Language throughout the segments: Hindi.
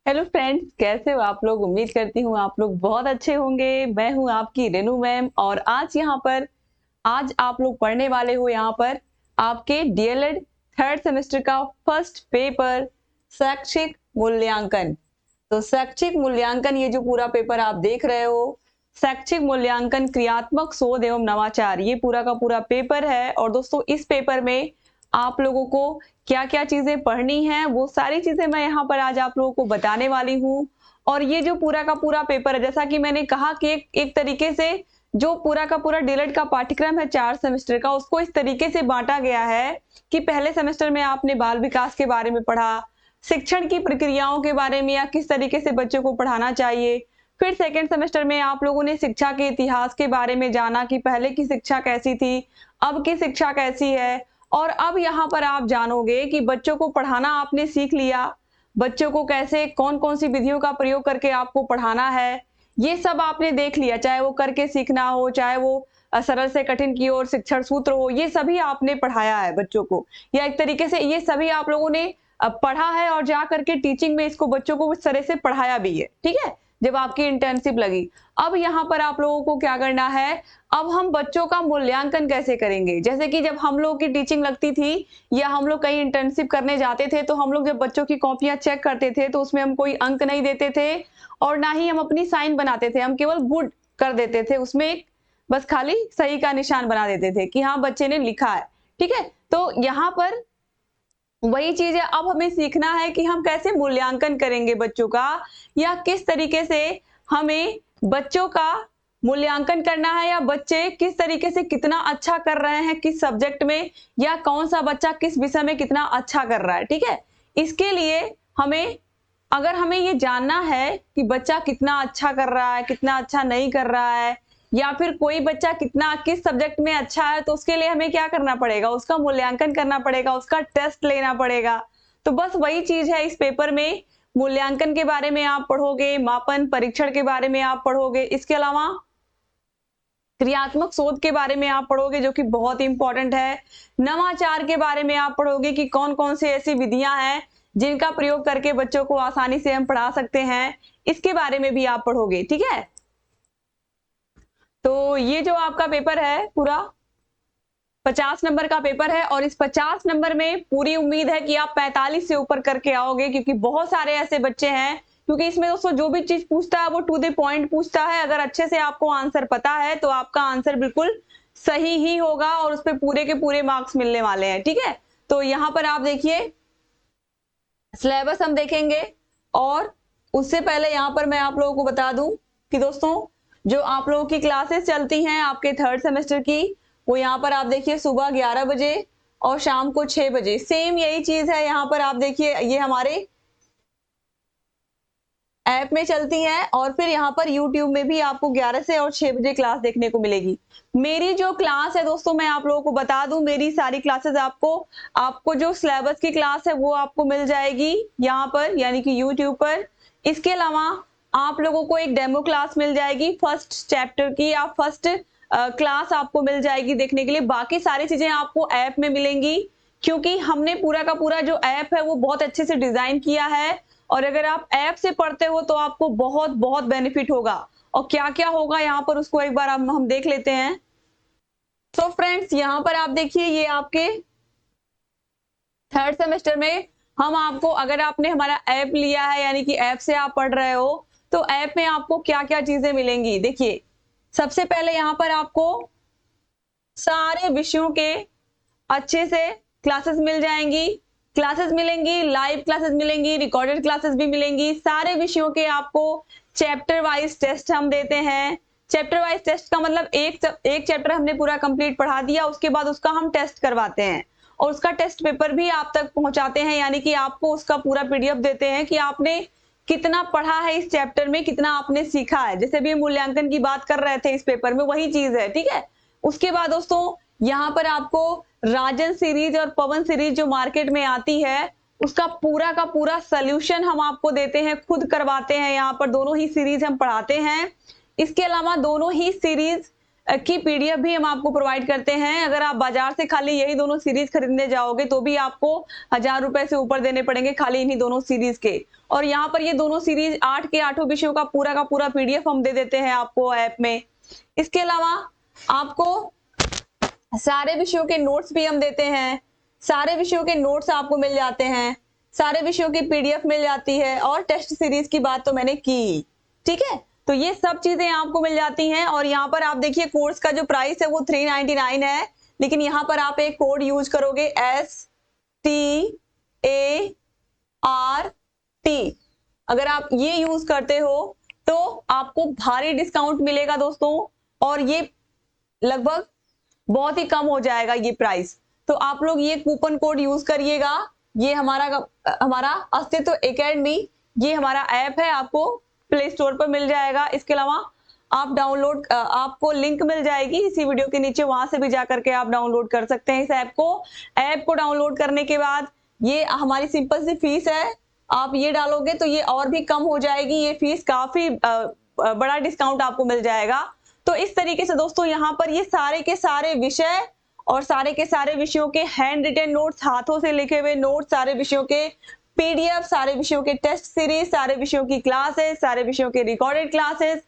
हेलो फ्रेंड्स, कैसे हो आप लोग। उम्मीद करती हूँ आप लोग बहुत अच्छे होंगे। मैं हूँ आपकी रेनू मैम और आज आप लोग पढ़ने वाले हो यहाँ पर आपके डीएलएड थर्ड सेमेस्टर का फर्स्ट पेपर शैक्षिक मूल्यांकन। तो शैक्षिक मूल्यांकन, ये जो पूरा पेपर आप देख रहे हो, शैक्षिक मूल्यांकन क्रियात्मक शोध एवं नवाचार, ये पूरा का पूरा पेपर है। और दोस्तों, इस पेपर में आप लोगों को क्या क्या चीजें पढ़नी है, वो सारी चीजें मैं यहाँ पर आज आप लोगों को बताने वाली हूँ। और ये जो पूरा का पूरा पेपर है, जैसा कि मैंने कहा कि एक तरीके से जो पूरा का पूरा डीएलएड का पाठ्यक्रम है 4 सेमेस्टर का, उसको इस तरीके से बांटा गया है कि पहले सेमेस्टर में आपने बाल विकास के बारे में पढ़ा, शिक्षण की प्रक्रियाओं के बारे में या किस तरीके से बच्चों को पढ़ाना चाहिए। फिर सेकेंड सेमेस्टर में आप लोगों ने शिक्षा के इतिहास के बारे में जाना कि पहले की शिक्षा कैसी थी, अब की शिक्षा कैसी है। और अब यहाँ पर आप जानोगे कि बच्चों को पढ़ाना आपने सीख लिया, बच्चों को कैसे कौन कौन सी विधियों का प्रयोग करके आपको पढ़ाना है, ये सब आपने देख लिया। चाहे वो करके सीखना हो, चाहे वो सरल से कठिन की ओर शिक्षण सूत्र हो, ये सभी आपने पढ़ाया है बच्चों को। या एक तरीके से ये सभी आप लोगों ने पढ़ा है और जा करके टीचिंग में इसको बच्चों को इस तरह से पढ़ाया भी है, ठीक है, जब आपकी इंटर्नशिप लगी। अब यहाँ पर आप लोगों को क्या करना है, अब हम बच्चों का मूल्यांकन कैसे करेंगे। जैसे कि जब हम लोग की टीचिंग लगती थी या हम लोग कहीं इंटर्नशिप करने जाते थे, तो हम लोग जब बच्चों की कॉपियां चेक करते थे तो उसमें हम कोई अंक नहीं देते थे और ना ही हम अपनी साइन बनाते थे, हम केवल गुड कर देते थे, उसमें एक बस खाली सही का निशान बना देते थे कि हाँ बच्चे ने लिखा है, ठीक है। तो यहाँ पर वही चीज है, अब हमें सीखना है कि हम कैसे मूल्यांकन करेंगे बच्चों का, या किस तरीके से हमें बच्चों का मूल्यांकन करना है, या बच्चे किस तरीके से कितना अच्छा कर रहे हैं किस सब्जेक्ट में, या कौन सा बच्चा किस विषय में कितना अच्छा कर रहा है, ठीक है। इसके लिए हमें, अगर हमें ये जानना है कि बच्चा कितना अच्छा कर रहा है, कितना अच्छा नहीं कर रहा है, या फिर कोई बच्चा कितना किस सब्जेक्ट में अच्छा है, तो उसके लिए हमें क्या करना पड़ेगा, उसका मूल्यांकन करना पड़ेगा, उसका टेस्ट लेना पड़ेगा। तो बस वही चीज है इस पेपर में। मूल्यांकन के बारे में आप पढ़ोगे, मापन परीक्षण के बारे में आप पढ़ोगे, इसके अलावा क्रियात्मक शोध के बारे में आप पढ़ोगे जो कि बहुत इंपॉर्टेंट है। नवाचार के बारे में आप पढ़ोगे कि कौन कौन से ऐसी विधियां हैं जिनका प्रयोग करके बच्चों को आसानी से हम पढ़ा सकते हैं, इसके बारे में भी आप पढ़ोगे, ठीक है। तो ये जो आपका पेपर है पूरा 50 नंबर का पेपर है, और इस 50 नंबर में पूरी उम्मीद है कि आप 45 से ऊपर करके आओगे, क्योंकि बहुत सारे ऐसे बच्चे हैं, क्योंकि इसमें दोस्तों जो भी चीज पूछता है वो टू द पॉइंट पूछता है। अगर अच्छे से आपको आंसर पता है तो आपका आंसर बिल्कुल सही ही होगा और उस पर पूरे के पूरे मार्क्स मिलने वाले हैं, ठीक है। तो यहाँ पर आप देखिए सिलेबस हम देखेंगे, और उससे पहले यहाँ पर मैं आप लोगों को बता दूं कि दोस्तों जो आप लोगों की क्लासेस चलती हैं आपके थर्ड सेमेस्टर की, वो यहाँ पर आप देखिए सुबह 11 बजे और शाम को 6 बजे, सेम यही चीज है। यहाँ पर आप देखिए ये हमारे ऐप में चलती हैं, और फिर यहाँ पर यूट्यूब में भी आपको 11 से और 6 बजे क्लास देखने को मिलेगी। मेरी जो क्लास है दोस्तों, मैं आप लोगों को बता दूं, मेरी सारी क्लासेस आपको जो सिलेबस की क्लास है वो आपको मिल जाएगी यहाँ पर, यानी कि यूट्यूब पर। इसके अलावा आप लोगों को एक डेमो क्लास मिल जाएगी फर्स्ट चैप्टर की, या फर्स्ट क्लास आपको मिल जाएगी देखने के लिए। बाकी सारी चीजें आपको ऐप में मिलेंगी, क्योंकि हमने पूरा का पूरा जो ऐप है वो बहुत अच्छे से डिजाइन किया है। और अगर आप ऐप से पढ़ते हो तो आपको बहुत बहुत बेनिफिट होगा। और क्या क्या होगा यहाँ पर उसको एक बार हम देख लेते हैं। तो फ्रेंड्स यहाँ पर आप देखिए, ये आपके थर्ड सेमेस्टर में हम आपको, अगर आपने हमारा ऐप लिया है यानी कि ऐप से आप पढ़ रहे हो, तो ऐप में आपको क्या क्या चीजें मिलेंगी। देखिए सबसे पहले यहाँ पर आपको सारे विषयों के अच्छे से क्लासेस मिल जाएंगी, क्लासेस मिलेंगी, लाइव क्लासेस मिलेंगी, रिकॉर्डेड क्लासेस भी मिलेंगी। सारे विषयों के आपको चैप्टर वाइज टेस्ट हम देते हैं। चैप्टर वाइज टेस्ट का मतलब एक चैप्टर हमने पूरा कंप्लीट पढ़ा दिया, उसके बाद उसका हम टेस्ट करवाते हैं और उसका टेस्ट पेपर भी आप तक पहुंचाते हैं, यानी कि आपको उसका पूरा पीडीएफ देते हैं कि आपने कितना पढ़ा है इस चैप्टर में, कितना आपने सीखा है। जैसे भी मूल्यांकन की बात कर रहे थे इस पेपर में, वही चीज है, ठीक है। उसके बाद दोस्तों यहाँ पर आपको राजन सीरीज और पवन सीरीज जो मार्केट में आती है, उसका पूरा का पूरा सॉल्यूशन हम आपको देते हैं, खुद करवाते हैं। यहाँ पर दोनों ही सीरीज हम पढ़ाते हैं। इसके अलावा दोनों ही सीरीज की पीडीएफ भी हम आपको प्रोवाइड करते हैं। अगर आप बाजार से खाली यही दोनों सीरीज खरीदने जाओगे तो भी आपको 1000 रुपए से ऊपर देने पड़ेंगे खाली इन्हीं दोनों सीरीज के। और यहाँ पर ये दोनों सीरीज 8 के 8 विषयों का पूरा पीडीएफ हम दे देते हैं आपको ऐप में। इसके अलावा आपको सारे विषयों के नोट्स भी हम देते हैं, सारे विषयों के नोट्स आपको मिल जाते हैं, सारे विषयों की पीडीएफ मिल जाती है, और टेस्ट सीरीज की बात तो मैंने की, ठीक है। तो ये सब चीजें आपको मिल जाती हैं। और यहाँ पर आप देखिए कोर्स का जो प्राइस है वो 399 है, लेकिन यहाँ पर आप एक कोड यूज करोगे START। अगर आप ये यूज करते हो तो आपको भारी डिस्काउंट मिलेगा दोस्तों, और ये लगभग बहुत ही कम हो जाएगा ये प्राइस। तो आप लोग ये कूपन कोड यूज करिएगा। ये हमारा अस्तित्व एकेडमी, ये हमारा ऐप है, आपको प्ले स्टोर पर मिल जाएगा। इसके अलावा आप डाउनलोड, आपको लिंक मिल जाएगी इसी वीडियो के नीचे, वहां से भी जाकर के आप डाउनलोड कर सकते हैं इस ऐप को। ऐप को डाउनलोड करने के बाद ये हमारी सिंपल सी फीस है, आप ये डालोगे तो ये और भी कम हो जाएगी। ये फीस काफी बड़ा डिस्काउंट आपको मिल जाएगा। तो इस तरीके से दोस्तों यहाँ पर ये सारे के सारे विषय और सारे के सारे विषयों के हैंड रिटन नोट्स, हाथों से लिखे हुए नोट्स, सारे विषयों के पीडीएफ, सारे विषयों के टेस्ट सीरीज, सारे विषयों की क्लासेस, सारे विषयों के रिकॉर्डेड क्लासेस,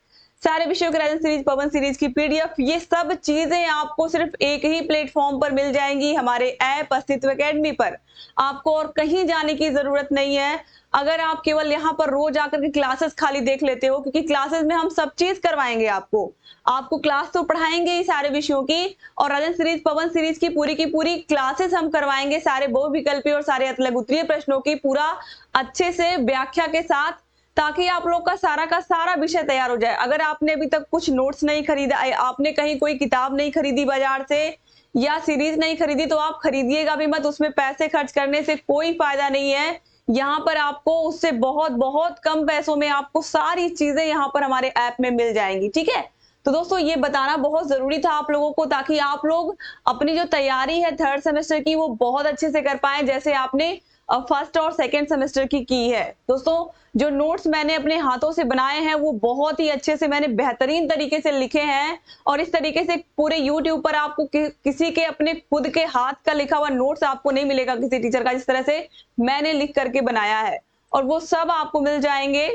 सारे विषयों के राजन सीरीज, पवन सीरीज की पीडीएफ, ये सब चीजें आपको सिर्फ एक ही प्लेटफॉर्म पर मिल जाएंगी, हमारे ऐप अस्तित्व एकेडमी पर। आपको और कहीं जाने की जरूरत नहीं है। अगर आप केवल यहाँ पर रोज आकर के क्लासेस खाली देख लेते हो, क्योंकि क्लासेस में हम सब चीज करवाएंगे आपको क्लास तो पढ़ाएंगे ही सारे विषयों की, और राजन सीरीज, पवन सीरीज की पूरी क्लासेस हम करवाएंगे, सारे बहुविकल्पी और सारे अतलग उत्तरीय प्रश्नों की पूरा अच्छे से व्याख्या के साथ, ताकि आप लोग का सारा विषय तैयार हो जाए। अगर आपने अभी तक कुछ नोट्स नहीं खरीदा, आपने कहीं कोई किताब नहीं खरीदी बाजार से या सीरीज नहीं खरीदी, तो आप खरीदिएगा भी मत, उसमें पैसे खर्च करने से कोई फायदा नहीं है। यहाँ पर आपको उससे बहुत कम पैसों में आपको सारी चीजें यहाँ पर हमारे ऐप में मिल जाएंगी, ठीक है। तो दोस्तों ये बताना बहुत जरूरी था आप लोगों को, ताकि आप लोग अपनी जो तैयारी है थर्ड सेमेस्टर की वो बहुत अच्छे से कर पाए, जैसे आपने फर्स्ट और सेकंड सेमेस्टर की है। दोस्तों जो नोट्स मैंने अपने हाथों से बनाए हैं वो बहुत ही अच्छे से मैंने बेहतरीन तरीके से लिखे हैं, और इस तरीके से पूरे YouTube पर आपको किसी के अपने खुद के हाथ का लिखा हुआ नोट्स आपको नहीं मिलेगा किसी टीचर का, जिस तरह से मैंने लिख करके बनाया है। और वो सब आपको मिल जाएंगे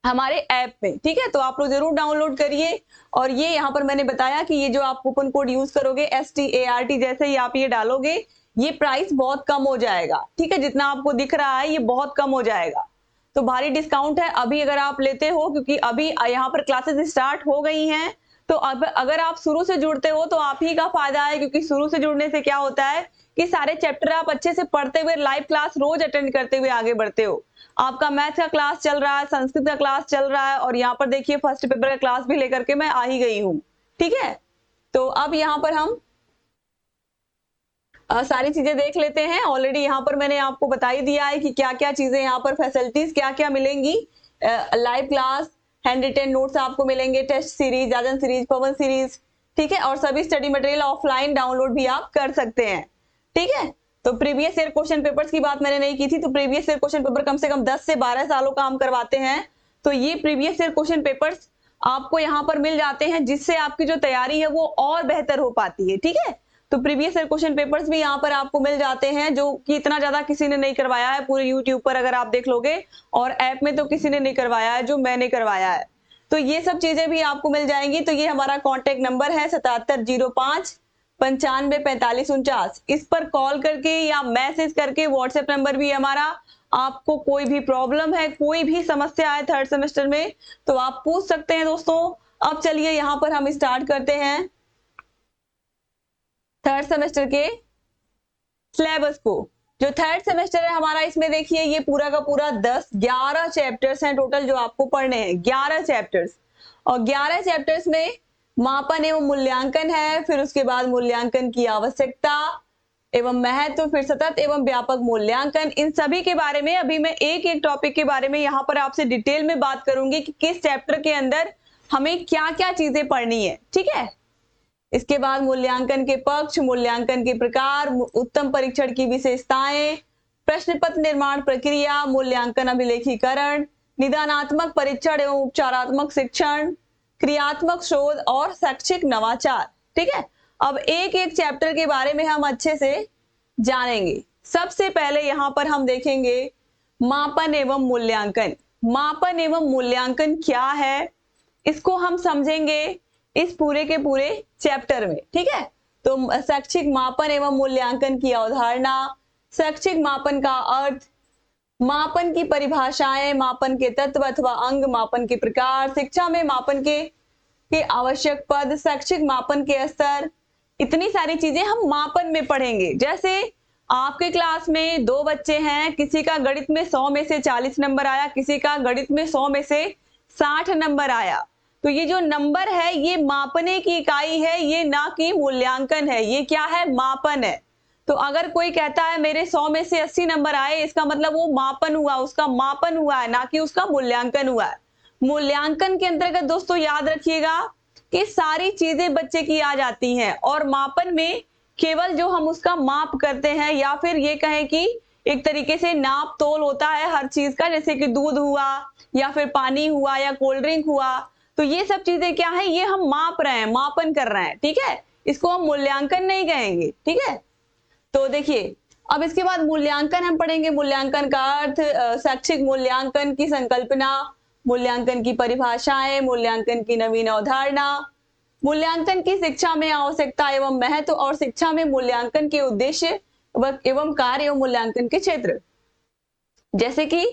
हमारे ऐप में, ठीक है। तो आप लोग जरूर डाउनलोड करिए। और ये यहाँ पर मैंने बताया कि ये जो आप कूपन कोड यूज करोगे START, जैसे ही आप ये डालोगे ये प्राइस बहुत कम हो जाएगा, ठीक है। जितना आपको दिख रहा है ये बहुत कम हो जाएगा, तो भारी डिस्काउंट है अभी अगर आप लेते हो, क्योंकि अभी यहाँ पर क्लासेस स्टार्ट हो गई हैं। तो अब अगर आप शुरू से जुड़ते हो तो आप ही का फायदा है, क्योंकि शुरू से जुड़ने से क्या होता है कि सारे चैप्टर आप अच्छे से पढ़ते हुए लाइव क्लास रोज अटेंड करते हुए आगे बढ़ते हो। आपका मैथ का क्लास चल रहा है, संस्कृत का क्लास चल रहा है, और यहाँ पर देखिए फर्स्ट पेपर का क्लास भी लेकर के मैं आ ही गई हूँ, ठीक है। तो अब यहाँ पर हम सारी चीजें देख लेते हैं। ऑलरेडी यहाँ पर मैंने आपको बता ही दिया है कि क्या क्या चीजें यहाँ पर फैसिलिटीज क्या क्या मिलेंगी। Live class, hand retain notes आपको मिलेंगे, टेस्ट सीरीज, राजन सीरीज, पवन सीरीज, ठीक है। और सभी स्टडी मटेरियल ऑफलाइन डाउनलोड भी आप कर सकते हैं, ठीक है। तो प्रीवियस ईयर क्वेश्चन पेपर्स की बात मैंने नहीं की थी, तो प्रीवियस ईयर क्वेश्चन पेपर कम से कम 10 से 12 सालों का हम करवाते हैं। तो ये प्रीवियस ईयर क्वेश्चन पेपर्स आपको यहाँ पर मिल जाते हैं, जिससे आपकी जो तैयारी है वो और बेहतर हो पाती है, ठीक है। तो प्रीवियस ईयर क्वेश्चन पेपर्स भी यहाँ पर आपको मिल जाते हैं, जो कि इतना ज्यादा किसी ने नहीं करवाया है पूरे YouTube पर, अगर आप देख लोगे, और ऐप में तो किसी ने नहीं करवाया है जो मैंने करवाया है। तो ये सब चीजें भी आपको मिल जाएंगी। तो ये हमारा कॉन्टेक्ट नंबर है 7705 95 45 49, इस पर कॉल करके या मैसेज करके, व्हाट्सएप नंबर भी हमारा, आपको कोई भी प्रॉब्लम है, कोई भी समस्या है थर्ड सेमेस्टर में तो आप पूछ सकते हैं दोस्तों। अब चलिए यहाँ पर हम स्टार्ट करते हैं थर्ड सेमेस्टर के सिलेबस को। जो थर्ड सेमेस्टर है हमारा, इसमें देखिए ये पूरा का पूरा 11 चैप्टर्स हैं टोटल जो आपको पढ़ने हैं, 11 चैप्टर्स। और 11 चैप्टर्स में मापन एवं मूल्यांकन है, फिर उसके बाद मूल्यांकन की आवश्यकता एवं महत्व, फिर सतत एवं व्यापक मूल्यांकन। इन सभी के बारे में अभी मैं एक एक टॉपिक के बारे में यहाँ पर आपसे डिटेल में बात करूंगी कि किस चैप्टर के अंदर हमें क्या क्या चीजें पढ़नी है, ठीक है। इसके बाद मूल्यांकन के पक्ष, मूल्यांकन के प्रकार, उत्तम परीक्षण की विशेषताएं, प्रश्न पत्र निर्माण प्रक्रिया, मूल्यांकन अभिलेखीकरण, निदानात्मक परीक्षण एवं उपचारात्मक शिक्षण, क्रियात्मक शोध और शैक्षिक नवाचार। ठीक है, अब एक एक चैप्टर के बारे में हम अच्छे से जानेंगे। सबसे पहले यहाँ पर हम देखेंगे मापन एवं मूल्यांकन। मापन एवं मूल्यांकन क्या है, इसको हम समझेंगे इस पूरे के पूरे चैप्टर में। ठीक है, तो शैक्षिक मापन एवं मूल्यांकन की अवधारणा, शैक्षिक मापन का अर्थ, मापन की परिभाषाएं, मापन के तत्व अथवा अंग, मापन के प्रकार, शिक्षा में मापन के आवश्यक पद, शैक्षिक मापन के स्तर, इतनी सारी चीजें हम मापन में पढ़ेंगे। जैसे आपके क्लास में 2 बच्चे हैं, किसी का गणित में 100 में से 40 नंबर आया, किसी का गणित में 100 में से 60 नंबर आया, तो ये जो नंबर है ये मापने की इकाई है, ये ना कि मूल्यांकन है। ये क्या है, मापन है। तो अगर कोई कहता है मेरे 100 में से 80 नंबर आए, इसका मतलब वो मापन हुआ, उसका मापन हुआ है, ना कि उसका मूल्यांकन हुआ है। मूल्यांकन के अंतर्गत दोस्तों याद रखिएगा कि सारी चीजें बच्चे की आ जाती हैं, और मापन में केवल जो हम उसका माप करते हैं, या फिर ये कहें कि एक तरीके से नाप तोल होता है हर चीज का, जैसे कि दूध हुआ या फिर पानी हुआ या कोल्ड ड्रिंक हुआ, तो ये सब चीजें क्या है, ये हम माप रहे हैं, मापन कर रहे हैं। ठीक है, इसको हम मूल्यांकन नहीं कहेंगे। ठीक है, तो देखिए अब इसके बाद मूल्यांकन हम पढ़ेंगे। मूल्यांकन का अर्थ, शैक्षिक मूल्यांकन की संकल्पना, मूल्यांकन की परिभाषाएं, मूल्यांकन की नवीन अवधारणा, मूल्यांकन की शिक्षा में आवश्यकता एवं महत्व, और शिक्षा में मूल्यांकन के उद्देश्य एवं कार्य एवं मूल्यांकन के क्षेत्र। जैसे कि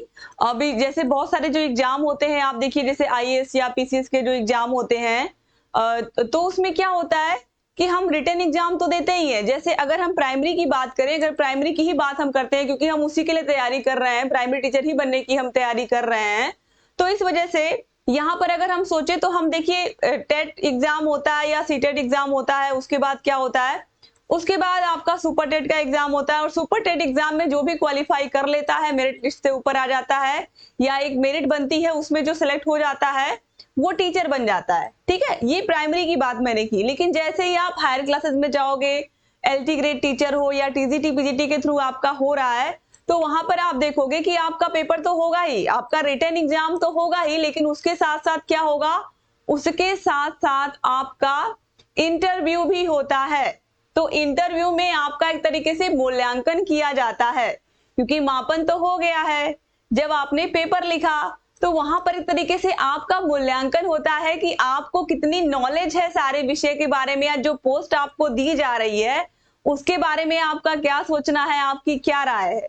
अभी जैसे बहुत सारे जो एग्जाम होते हैं, आप देखिए जैसे आईएएस या पीसीएस के जो एग्जाम होते हैं, तो उसमें क्या होता है कि हम रिटन एग्जाम तो देते ही हैं। जैसे अगर हम प्राइमरी की बात करें, अगर प्राइमरी की ही बात हम करते हैं, क्योंकि हम उसी के लिए तैयारी कर रहे हैं, प्राइमरी टीचर ही बनने की हम तैयारी कर रहे हैं, तो इस वजह से यहाँ पर अगर हम सोचे तो हम देखिए टेट एग्जाम होता है या सीटेट एग्जाम होता है, उसके बाद क्या होता है, उसके बाद आपका सुपर टेट का एग्जाम होता है, और सुपर टेट एग्जाम में जो भी क्वालिफाई कर लेता है, मेरिट लिस्ट से ऊपर आ जाता है, या एक मेरिट बनती है, उसमें जो सिलेक्ट हो जाता है वो टीचर बन जाता है। ठीक है, ये प्राइमरी की बात मैंने की। लेकिन जैसे ही आप हायर क्लासेस में जाओगे, एलटी ग्रेड टीचर हो या टीजीटी पीजीटी के थ्रू आपका हो रहा है, तो वहां पर आप देखोगे कि आपका पेपर तो होगा ही, आपका रिटन एग्जाम तो होगा ही, लेकिन उसके साथ साथ क्या होगा, उसके साथ साथ आपका इंटरव्यू भी होता है। तो इंटरव्यू में आपका एक तरीके से मूल्यांकन किया जाता है, क्योंकि मापन तो हो गया है, जब आपने पेपर लिखा तो वहां पर एक तरीके से आपका मूल्यांकन होता है कि आपको कितनी नॉलेज है सारे विषय के बारे में, या जो पोस्ट आपको दी जा रही है उसके बारे में आपका क्या सोचना है, आपकी क्या राय है।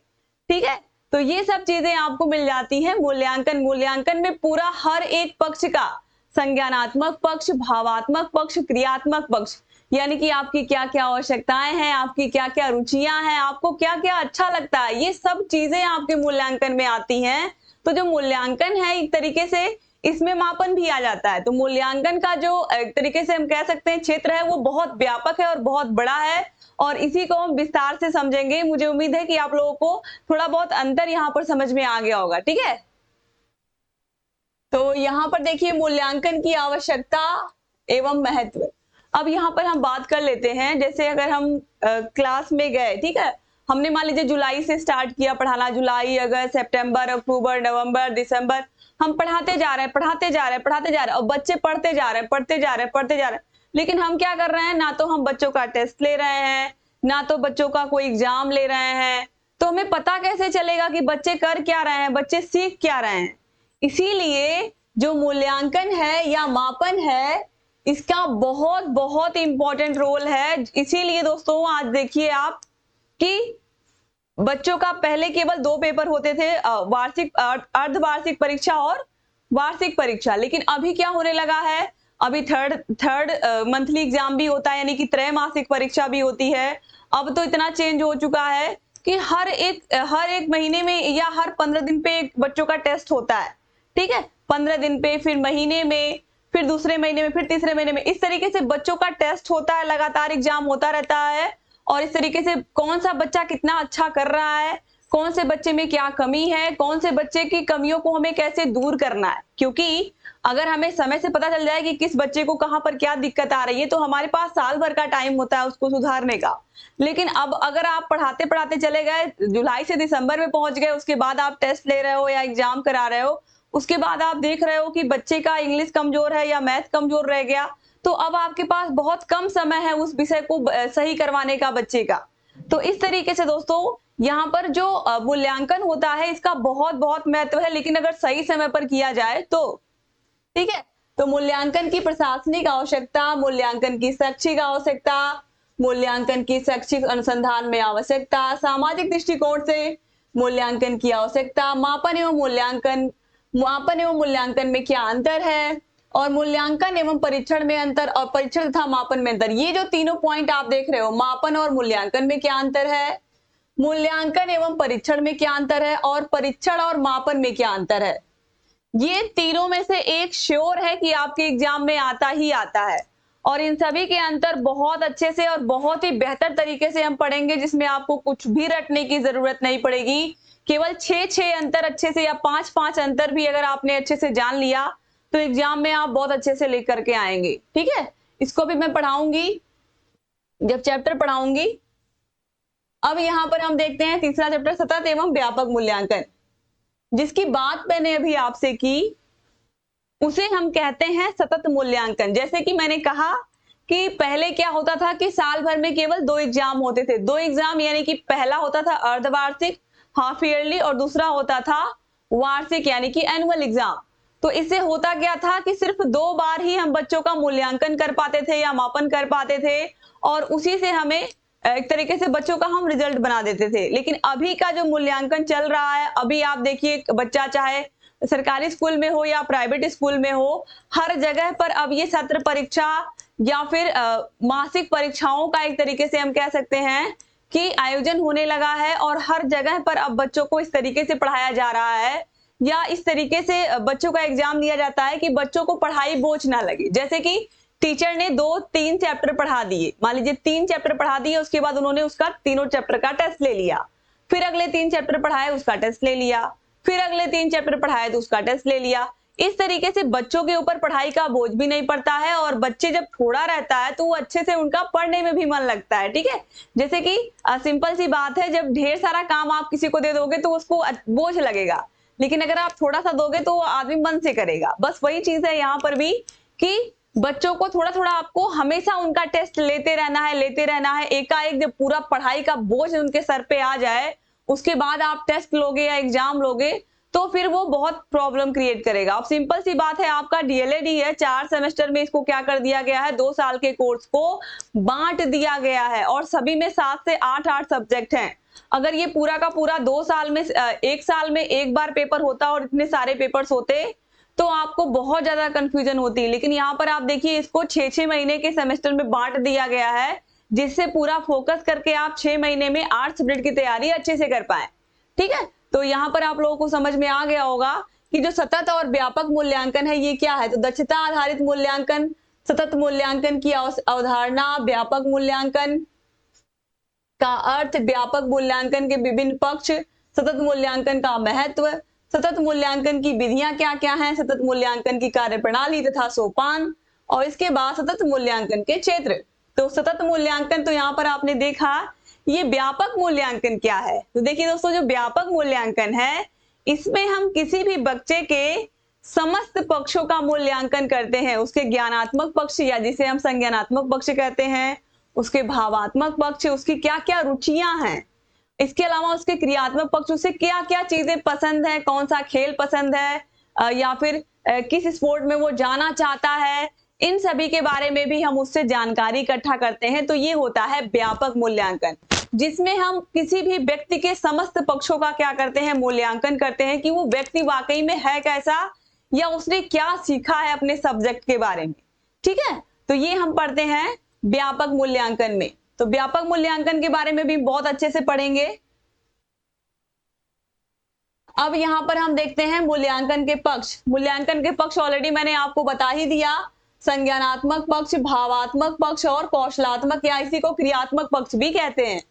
ठीक है, तो ये सब चीजें आपको मिल जाती हैं मूल्यांकन। मूल्यांकन में पूरा हर एक पक्ष का, संज्ञानात्मक पक्ष, भावात्मक पक्ष, क्रियात्मक पक्ष, यानी कि आपकी क्या क्या आवश्यकताएं हैं, आपकी क्या क्या रुचियां हैं, आपको क्या क्या अच्छा लगता है, ये सब चीजें आपके मूल्यांकन में आती हैं। तो जो मूल्यांकन है एक तरीके से इसमें मापन भी आ जाता है। तो मूल्यांकन का जो एक तरीके से हम कह सकते हैं क्षेत्र है, वो बहुत व्यापक है और बहुत बड़ा है, और इसी को हम विस्तार से समझेंगे। मुझे उम्मीद है कि आप लोगों को थोड़ा बहुत अंतर यहाँ पर समझ में आ गया होगा। ठीक है, तो यहाँ पर देखिए मूल्यांकन की आवश्यकता एवं महत्व। अब यहाँ पर हम बात कर लेते हैं, जैसे अगर हम क्लास में गए, ठीक है, हमने मान लीजिए जुलाई से स्टार्ट किया पढ़ाना, जुलाई, अगस्त, सितंबर, अक्टूबर, नवंबर, दिसंबर, हम पढ़ाते जा रहे हैं, पढ़ाते जा रहे हैं, पढ़ाते जा रहे हैं, और बच्चे पढ़ते जा रहे हैं, पढ़ते जा रहे हैं, पढ़ते जा रहे हैं। लेकिन हम क्या कर रहे हैं, ना तो हम बच्चों का टेस्ट ले रहे हैं, ना तो बच्चों का कोई एग्जाम ले रहे हैं, तो हमें पता कैसे चलेगा कि बच्चे कर क्या रहे हैं, बच्चे सीख क्या रहे हैं। इसीलिए जो मूल्यांकन है या मापन है, इसका बहुत बहुत इंपॉर्टेंट रोल है। इसीलिए दोस्तों आज देखिए आप कि बच्चों का पहले केवल 2 पेपर होते थे, वार्षिक, अर्धवार्षिक परीक्षा और वार्षिक परीक्षा, लेकिन अभी क्या होने लगा है, अभी थर्ड मंथली एग्जाम भी होता है, यानी कि त्रैमासिक परीक्षा भी होती है। अब तो इतना चेंज हो चुका है कि हर एक महीने में या हर 15 दिन पे एक बच्चों का टेस्ट होता है। ठीक है, 15 दिन पे, फिर महीने में, फिर दूसरे महीने में, फिर तीसरे महीने में, इस तरीके से बच्चों का टेस्ट होता है, लगातार एग्जाम होता रहता है। और इस तरीके से कौन सा बच्चा कितना अच्छा कर रहा है, कौन से बच्चे में क्या कमी है, कौन से बच्चे की कमियों को हमें कैसे दूर करना है। क्योंकि अगर हमें समय से पता चल जाए कि किस बच्चे को कहां पर क्या दिक्कत आ रही है, तो हमारे पास साल भर का टाइम होता है उसको सुधारने का। लेकिन अब अगर आप पढ़ाते पढ़ाते चले गए, जुलाई से दिसंबर में पहुंच गए, उसके बाद आप टेस्ट ले रहे हो या एग्जाम करा रहे हो, उसके बाद आप देख रहे हो कि बच्चे का इंग्लिश कमजोर है या मैथ कमजोर रह गया, तो अब आपके पास बहुत कम समय है उस विषय को सही करवाने का बच्चे का। तो इस तरीके से दोस्तों यहाँ पर जो मूल्यांकन होता है इसका बहुत बहुत महत्व है, लेकिन अगर सही समय पर किया जाए तो ठीक है। तो मूल्यांकन की प्रशासनिक आवश्यकता, मूल्यांकन की शैक्षिक आवश्यकता, मूल्यांकन की शैक्षिक अनुसंधान में आवश्यकता, सामाजिक दृष्टिकोण से मूल्यांकन की आवश्यकता, मापन एवं मूल्यांकन में क्या अंतर है, और मूल्यांकन एवं परीक्षण में अंतर, और परीक्षण तथा मापन में अंतर। ये जो तीनों पॉइंट आप देख रहे हो, मापन और मूल्यांकन में क्या अंतर है, मूल्यांकन एवं परीक्षण में क्या अंतर है, और परीक्षण और मापन में क्या अंतर है, ये तीनों में से एक श्योर है कि आपके एग्जाम में आता ही आता है। और इन सभी के अंतर बहुत अच्छे से और बहुत ही बेहतर तरीके से हम पढ़ेंगे, जिसमें आपको कुछ भी रटने की जरूरत नहीं पड़ेगी। केवल 6 अंतर अच्छे से या 5 अंतर भी अगर आपने अच्छे से जान लिया तो एग्जाम में आप बहुत अच्छे से लेकर के आएंगे। ठीक है, इसको भी मैं पढ़ाऊंगी जब चैप्टर पढ़ाऊंगी। अब यहाँ पर हम देखते हैं तीसरा चैप्टर, सतत एवं व्यापक मूल्यांकन। जिसकी बात मैंने अभी आपसे की उसे हम कहते हैं सतत मूल्यांकन। जैसे कि मैंने कहा कि पहले क्या होता था कि साल भर में केवल 2 एग्जाम होते थे। 2 एग्जाम यानी कि पहला होता था अर्धवार्षिक हाफ ईयरली, और दूसरा होता था वार्षिक यानी कि एनुअल एग्जाम। तो इससे होता क्या था कि सिर्फ 2 बार ही हम बच्चों का मूल्यांकन कर पाते थे या मापन कर पाते थे, और उसी से हमें एक तरीके से बच्चों का हम रिजल्ट बना देते थे। लेकिन अभी का जो मूल्यांकन चल रहा है, अभी आप देखिए बच्चा चाहे सरकारी स्कूल में हो या प्राइवेट स्कूल में हो, हर जगह पर अब ये सत्र परीक्षा या फिर मासिक परीक्षाओं का एक तरीके से हम कह सकते हैं कि आयोजन होने लगा है, और हर जगह पर अब बच्चों को इस तरीके से पढ़ाया जा रहा है या इस तरीके से बच्चों का एग्जाम लिया जाता है कि बच्चों को पढ़ाई बोझ ना लगे। जैसे कि टीचर ने 2-3 चैप्टर पढ़ा दिए, मान लीजिए 3 चैप्टर पढ़ा दिए, उसके बाद उन्होंने उसका तीनों चैप्टर का टेस्ट ले लिया, फिर अगले 3 चैप्टर पढ़ाए उसका टेस्ट ले लिया, फिर अगले 3 चैप्टर पढ़ाए तो उसका टेस्ट ले लिया। इस तरीके से बच्चों के ऊपर पढ़ाई का बोझ भी नहीं पड़ता है, और बच्चे जब थोड़ा रहता है तो वो अच्छे से उनका पढ़ने में भी मन लगता है। ठीक है, जैसे कि सिंपल सी बात है, जब ढेर सारा काम आप किसी को दे दोगे तो उसको बोझ लगेगा, लेकिन अगर आप थोड़ा सा दोगे तो आदमी मन से करेगा। बस वही चीज है यहाँ पर भी कि बच्चों को थोड़ा थोड़ा आपको हमेशा उनका टेस्ट लेते रहना है। एकाएक जब पूरा पढ़ाई का बोझ उनके सर पे आ जाए, उसके बाद आप टेस्ट लोगे या एग्जाम लोगे, तो फिर वो बहुत प्रॉब्लम क्रिएट करेगा। अब सिंपल सी बात है, आपका डीएलएड ही है, 4 सेमेस्टर में इसको क्या कर दिया गया है, 2 साल के कोर्स को बांट दिया गया है, और सभी में 7 से 8 सब्जेक्ट हैं। अगर ये पूरा का पूरा 2 साल में 1 साल में एक बार पेपर होता और इतने सारे पेपर्स होते तो आपको बहुत ज्यादा कंफ्यूजन होती। लेकिन यहाँ पर आप देखिए इसको 6-6 महीने के सेमेस्टर में बांट दिया गया है, जिससे पूरा फोकस करके आप 6 महीने में 8 सब्जेक्ट की तैयारी अच्छे से कर पाए। ठीक है, तो यहाँ पर आप लोगों को समझ में आ गया होगा कि जो सतत और व्यापक मूल्यांकन है ये क्या है। तो दक्षता आधारित मूल्यांकन, सतत मूल्यांकन की अवधारणा, व्यापक मूल्यांकन का अर्थ, व्यापक मूल्यांकन के विभिन्न पक्ष, सतत मूल्यांकन का महत्व, सतत मूल्यांकन की विधियां क्या क्या हैं, सतत मूल्यांकन की कार्यप्रणाली तथा सोपान, और इसके बाद सतत मूल्यांकन के क्षेत्र। तो सतत मूल्यांकन तो यहाँ पर आपने देखा। ये व्यापक मूल्यांकन क्या है, तो देखिए दोस्तों, जो व्यापक मूल्यांकन है इसमें हम किसी भी बच्चे के समस्त पक्षों का मूल्यांकन करते हैं। उसके ज्ञानात्मक पक्ष या जिसे हम संज्ञानात्मक पक्ष कहते हैं, उसके भावात्मक पक्ष, उसकी क्या क्या रुचियां हैं, इसके अलावा उसके क्रियात्मक पक्ष, उसे क्या क्या चीजें पसंद है, कौन सा खेल पसंद है, या फिर किस स्पोर्ट में वो जाना चाहता है, इन सभी के बारे में भी हम उससे जानकारी इकट्ठा करते हैं। तो ये होता है व्यापक मूल्यांकन, जिसमें हम किसी भी व्यक्ति के समस्त पक्षों का क्या करते हैं, मूल्यांकन करते हैं कि वो व्यक्ति वाकई में है कैसा, या उसने क्या सीखा है अपने सब्जेक्ट के बारे में। ठीक है, तो ये हम पढ़ते हैं व्यापक मूल्यांकन में। तो व्यापक मूल्यांकन के बारे में भी बहुत अच्छे से पढ़ेंगे। अब यहाँ पर हम देखते हैं मूल्यांकन के पक्ष। मूल्यांकन के पक्ष ऑलरेडी मैंने आपको बता ही दिया, संज्ञानात्मक पक्ष, भावात्मक पक्ष और कौशलात्मक या इसी को क्रियात्मक पक्ष भी कहते हैं।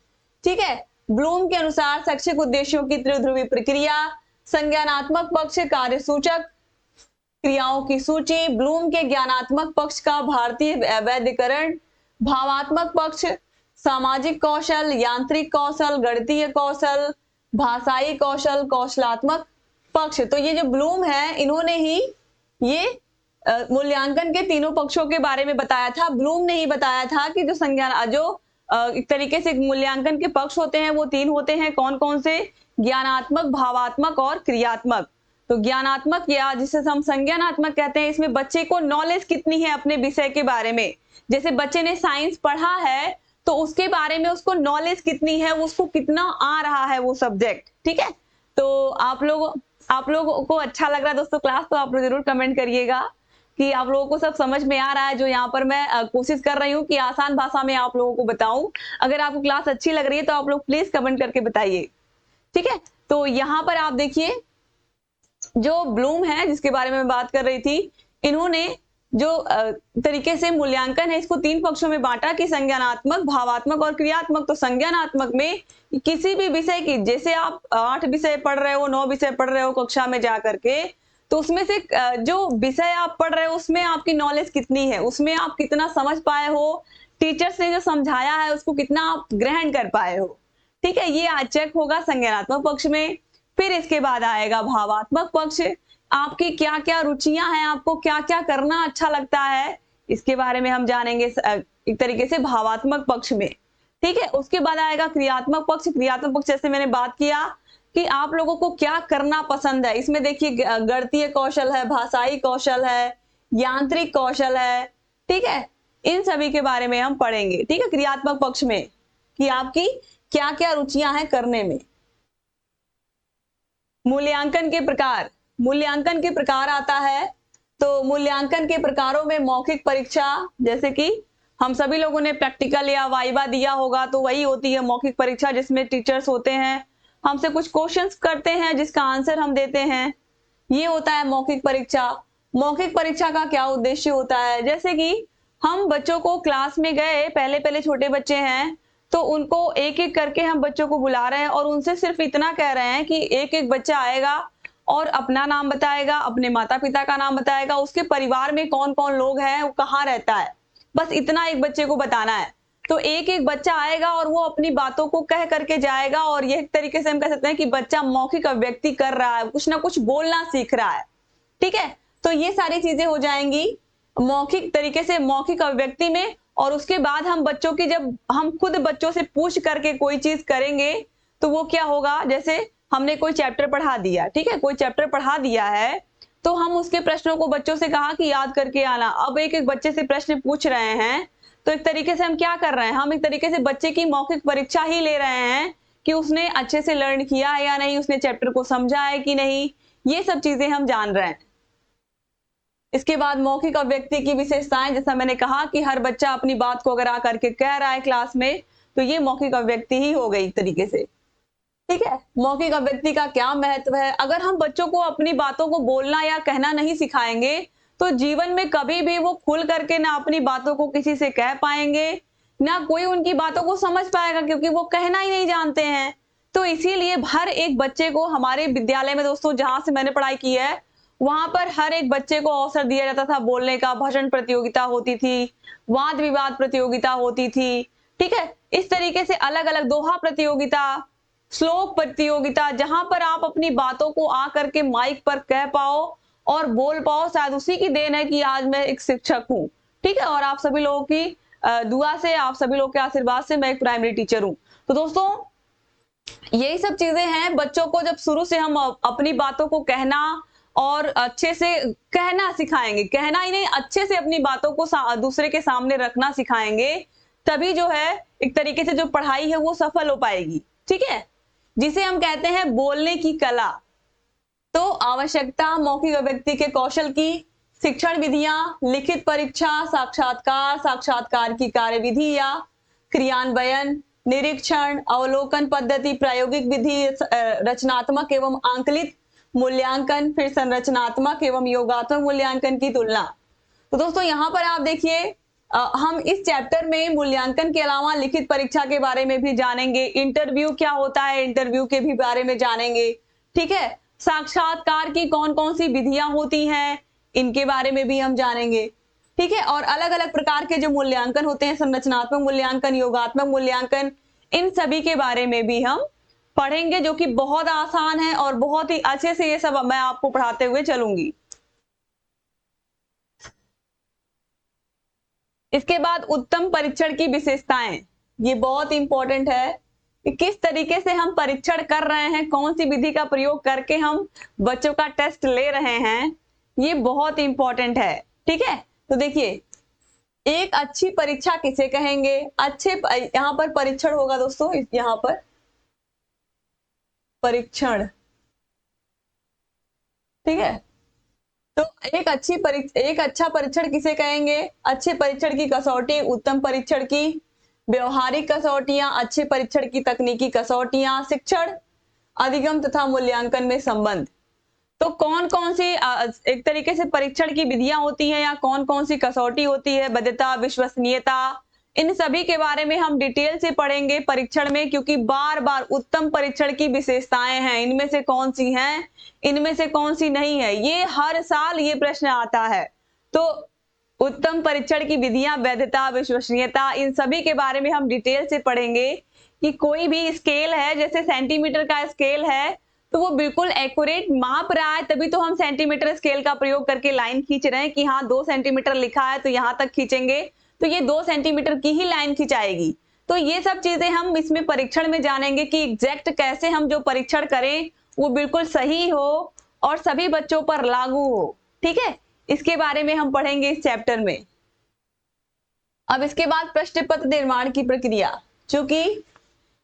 ठीक है, ब्लूम के अनुसार शैक्षिक उद्देश्यों की त्रिध्रुवी प्रक्रिया, संज्ञानात्मक पक्ष कार्यसूचक क्रियाओं की सूची, ब्लूम के ज्ञानात्मक पक्ष का भारतीय वैधिकरण, भावात्मक पक्ष सामाजिक कौशल, यांत्रिक कौशल, गणितीय कौशल, भाषाई कौशल, कौशलात्मक पक्ष। तो ये जो ब्लूम है, इन्होंने ही ये मूल्यांकन के तीनों पक्षों के बारे में बताया था। ब्लूम ने ही बताया था कि जो एक तरीके से मूल्यांकन के पक्ष होते हैं वो 3 होते हैं। कौन कौन से? ज्ञानात्मक, भावात्मक और क्रियात्मक। तो ज्ञानात्मक या जिसे हम संज्ञानात्मक कहते हैं, इसमें बच्चे को नॉलेज कितनी है अपने विषय के बारे में। जैसे बच्चे ने साइंस पढ़ा है तो उसके बारे में उसको नॉलेज कितनी है, उसको कितना आ रहा है वो सब्जेक्ट। ठीक है, तो आप लोगों को अच्छा लग रहा है दोस्तों क्लास, तो आप लोग जरूर कमेंट करिएगा कि आप लोगों को सब समझ में आ रहा है। जो यहाँ पर मैं कोशिश कर रही हूँ कि आसान भाषा में आप लोगों को बताऊं। अगर आपको क्लास अच्छी लग रही है तो आप लोग प्लीज कमेंट करके बताइए। ठीक है, तो यहाँ पर आप देखिए, जो ब्लूम है जिसके बारे में मैं बात कर रही थी, इन्होंने जो तरीके से मूल्यांकन है इसको 3 पक्षों में बांटा कि संज्ञानात्मक, भावात्मक और क्रियात्मक। तो संज्ञानात्मक में किसी भी विषय की, जैसे आप 8 विषय पढ़ रहे हो, 9 विषय पढ़ रहे हो कक्षा में जा करके, तो उसमें से जो विषय आप पढ़ रहे हो उसमें आपकी नॉलेज कितनी है, उसमें आप कितना समझ पाए हो, टीचर्स ने जो समझाया है उसको कितना आप ग्रहण कर पाए हो। ठीक है, ये चेक होगा संज्ञानात्मक पक्ष में। फिर इसके बाद आएगा भावात्मक पक्ष। आपकी क्या क्या रुचियां हैं, आपको क्या क्या करना अच्छा लगता है, इसके बारे में हम जानेंगे एक तरीके से भावात्मक पक्ष में। ठीक है, उसके बाद आएगा क्रियात्मक पक्ष। क्रियात्मक पक्ष जैसे मैंने बात किया कि आप लोगों को क्या करना पसंद है। इसमें देखिए गणितीय कौशल है, भाषाई कौशल है, यांत्रिक कौशल है। ठीक है, इन सभी के बारे में हम पढ़ेंगे। ठीक है, क्रियात्मक पक्ष में कि आपकी क्या क्या रुचियां हैं करने में। मूल्यांकन के प्रकार, मूल्यांकन के प्रकार आता है। तो मूल्यांकन के प्रकारों में मौखिक परीक्षा, जैसे कि हम सभी लोगों ने प्रैक्टिकल या वाइवा दिया होगा, तो वही होती है मौखिक परीक्षा, जिसमें टीचर्स होते हैं, हमसे कुछ क्वेश्चंस करते हैं जिसका आंसर हम देते हैं। ये होता है मौखिक परीक्षा। मौखिक परीक्षा का क्या उद्देश्य होता है? जैसे कि हम बच्चों को क्लास में गए, पहले पहले छोटे बच्चे हैं तो उनको एक एक करके हम बच्चों को बुला रहे हैं और उनसे सिर्फ इतना कह रहे हैं कि एक एक बच्चा आएगा और अपना नाम बताएगा, अपने माता पिता का नाम बताएगा, उसके परिवार में कौन कौन लोग हैं, वो कहाँ रहता है, बस इतना एक बच्चे को बताना है। तो एक एक बच्चा आएगा और वो अपनी बातों को कह करके जाएगा, और ये एक तरीके से हम कह सकते हैं कि बच्चा मौखिक अभिव्यक्ति कर रहा है, कुछ ना कुछ बोलना सीख रहा है। ठीक है, तो ये सारी चीजें हो जाएंगी मौखिक तरीके से, मौखिक अभिव्यक्ति में। और उसके बाद हम बच्चों की, जब हम खुद बच्चों से पूछ करके कोई चीज करेंगे तो वो क्या होगा, जैसे हमने कोई चैप्टर पढ़ा दिया, ठीक है, कोई चैप्टर पढ़ा दिया है तो हम उसके प्रश्नों को बच्चों से कहा कि याद करके आना। अब एक एक बच्चे से प्रश्न पूछ रहे हैं तो एक तरीके से हम क्या कर रहे हैं, हम एक तरीके से बच्चे की मौखिक परीक्षा ही ले रहे हैं कि उसने अच्छे से लर्न किया है या नहीं, उसने चैप्टर को समझा है कि नहीं, ये सब चीजें हम जान रहे हैं। इसके बाद मौखिक अभिव्यक्ति की विशेषताएं, जैसा मैंने कहा कि हर बच्चा अपनी बात को अगर आकर के कह रहा है क्लास में तो ये मौखिक अभिव्यक्ति ही हो गई एक तरीके से। ठीक है, मौखिक अभिव्यक्ति का क्या महत्व है? अगर हम बच्चों को अपनी बातों को बोलना या कहना नहीं सिखाएंगे तो जीवन में कभी भी वो खुल करके ना अपनी बातों को किसी से कह पाएंगे, ना कोई उनकी बातों को समझ पाएगा, क्योंकि वो कहना ही नहीं जानते हैं। तो इसीलिए हर एक बच्चे को, हमारे विद्यालय में दोस्तों जहां से मैंने पढ़ाई की है वहां पर हर एक बच्चे को अवसर दिया जाता था बोलने का। भाषण प्रतियोगिता होती थी, वाद विवाद प्रतियोगिता होती थी। ठीक है, इस तरीके से अलग अलग, दोहा प्रतियोगिता, श्लोक प्रतियोगिता, जहां पर आप अपनी बातों को आकर के माइक पर कह पाओ और बोल पाओ। शायद उसी की देन है कि आज मैं एक शिक्षक हूँ। ठीक है, और आप सभी लोगों की दुआ से, आप सभी लोगों के आशीर्वाद से मैं एक प्राइमरी टीचर हूँ। तो दोस्तों यही सब चीजें हैं, बच्चों को जब शुरू से हम अपनी बातों को कहना और अच्छे से कहना सिखाएंगे, कहना ही नहीं, अच्छे से अपनी बातों को दूसरे के सामने रखना सिखाएंगे, तभी जो है एक तरीके से जो पढ़ाई है वो सफल हो पाएगी। ठीक है, जिसे हम कहते हैं बोलने की कला। तो आवश्यकता मौखिक अभिव्यक्ति के कौशल की, शिक्षण विधियां, लिखित परीक्षा, साक्षात्कार, साक्षात्कार की कार्यविधि या क्रियान्वयन, निरीक्षण, अवलोकन पद्धति, प्रायोगिक विधि, रचनात्मक एवं आंकलित मूल्यांकन, फिर संरचनात्मक एवं योगात्मक मूल्यांकन की तुलना। तो दोस्तों यहाँ पर आप देखिए, हम इस चैप्टर में मूल्यांकन के अलावा लिखित परीक्षा के बारे में भी जानेंगे, इंटरव्यू क्या होता है, इंटरव्यू के भी बारे में जानेंगे। ठीक है, साक्षात्कार की कौन कौन सी विधियां होती हैं, इनके बारे में भी हम जानेंगे। ठीक है, और अलग अलग प्रकार के जो मूल्यांकन होते हैं, संरचनात्मक मूल्यांकन, योगात्मक मूल्यांकन, इन सभी के बारे में भी हम पढ़ेंगे, जो कि बहुत आसान है और बहुत ही अच्छे से ये सब मैं आपको पढ़ाते हुए चलूंगी। इसके बाद उत्तम परीक्षण की विशेषताएं, ये बहुत इंपॉर्टेंट है कि किस तरीके से हम परीक्षण कर रहे हैं, कौन सी विधि का प्रयोग करके हम बच्चों का टेस्ट ले रहे हैं, ये बहुत इंपॉर्टेंट है। ठीक है, तो देखिए, एक अच्छी परीक्षा किसे कहेंगे? यहाँ पर परीक्षण होगा दोस्तों, यहाँ पर परीक्षण, ठीक है। तो एक अच्छा परीक्षण किसे कहेंगे? अच्छे परीक्षण की कसौटी, उत्तम परीक्षण की व्यवहारिक कसौटियां, अच्छे परीक्षण की तकनीकी कसौटियां, शिक्षण, अधिगम तथा मूल्यांकन में संबंध। तो कौन कौन सी एक तरीके से परीक्षण की विधियां होती हैं या कौन कौन सी कसौटी होती है, वैधता, विश्वसनीयता, इन सभी के बारे में हम डिटेल से पढ़ेंगे परीक्षण में, क्योंकि बार बार उत्तम परीक्षण की विशेषताएं हैं, इनमें से कौन सी हैं, इनमें से कौन सी नहीं है, ये हर साल ये प्रश्न आता है। तो उत्तम परीक्षण की विधियां, वैधता, विश्वसनीयता, इन सभी के बारे में हम डिटेल से पढ़ेंगे कि कोई भी स्केल है, जैसे सेंटीमीटर का स्केल है, तो वो बिल्कुल एक्यूरेट माप रहा है, तभी तो हम सेंटीमीटर स्केल का प्रयोग करके लाइन खींच रहे हैं कि हाँ 2 सेंटीमीटर लिखा है तो यहां तक खींचेंगे, तो ये 2 सेंटीमीटर की ही लाइन खिंचाएगी। तो ये सब चीजें हम इसमें परीक्षण में जानेंगे कि एग्जैक्ट कैसे हम जो परीक्षण करें वो बिल्कुल सही हो और सभी बच्चों पर लागू हो। ठीक है, इसके बारे में हम पढ़ेंगे इस चैप्टर में। अब इसके बाद प्रश्न पत्र निर्माण की प्रक्रिया, चूंकि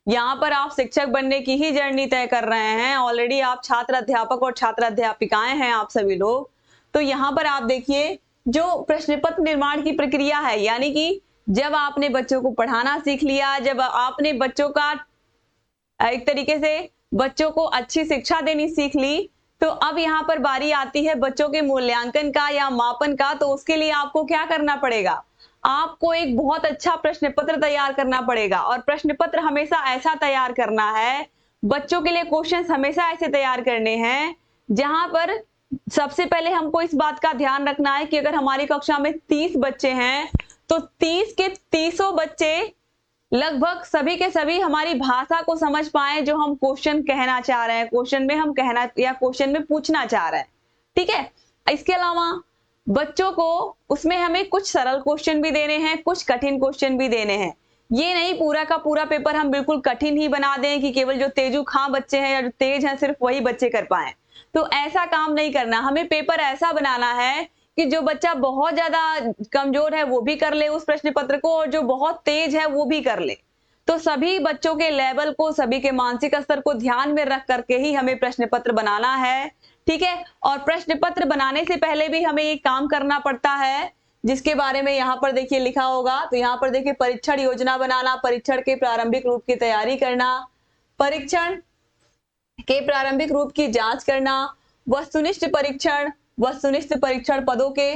यहाँ पर आप शिक्षक बनने की ही जर्नी तय कर रहे हैं, ऑलरेडी आप छात्र अध्यापक और छात्र अध्यापिकाएं हैं आप सभी लोग, तो यहाँ पर आप देखिए जो प्रश्न पत्र निर्माण की प्रक्रिया है, यानी कि जब आपने बच्चों को पढ़ाना सीख लिया, जब आपने बच्चों का एक तरीके से बच्चों को अच्छी शिक्षा देनी सीख ली, तो अब यहाँ पर बारी आती है बच्चों के मूल्यांकन का या मापन का। तो उसके लिए आपको क्या करना पड़ेगा? आपको एक बहुत अच्छा प्रश्न पत्र तैयार करना पड़ेगा, और प्रश्न पत्र हमेशा ऐसा तैयार करना है, बच्चों के लिए क्वेश्चंस हमेशा ऐसे तैयार करने हैं जहां पर सबसे पहले हमको इस बात का ध्यान रखना है कि अगर हमारी कक्षा में 30 बच्चे हैं तो 30 के 30 बच्चे लगभग सभी के सभी हमारी भाषा को समझ पाए जो हम क्वेश्चन कहना चाह रहे हैं, क्वेश्चन में हम कहना या क्वेश्चन में पूछना चाह रहे हैं। ठीक है, इसके अलावा बच्चों को उसमें हमें कुछ सरल क्वेश्चन भी देने हैं, कुछ कठिन क्वेश्चन भी देने हैं। ये नहीं पूरा का पूरा पेपर हम बिल्कुल कठिन ही बना दें कि केवल जो तेजू खां बच्चे हैं या जो तेज हैं सिर्फ वही बच्चे कर पाए। तो ऐसा काम नहीं करना, हमें पेपर ऐसा बनाना है कि जो बच्चा बहुत ज्यादा कमजोर है वो भी कर ले उस प्रश्न पत्र को, और जो बहुत तेज है वो भी कर ले। तो सभी बच्चों के लेवल को, सभी के मानसिक स्तर को ध्यान में रख करके ही हमें प्रश्न पत्र बनाना है। ठीक है, और प्रश्न पत्र बनाने से पहले भी हमें एक काम करना पड़ता है जिसके बारे में यहाँ पर देखिए लिखा होगा। तो यहाँ पर देखिए परीक्षण योजना बनाना, परीक्षण के प्रारंभिक रूप की तैयारी करना, परीक्षण के प्रारंभिक रूप की जांच करना, वस्तुनिष्ठ परीक्षण, वस्तुनिष्ठ परीक्षण पदों के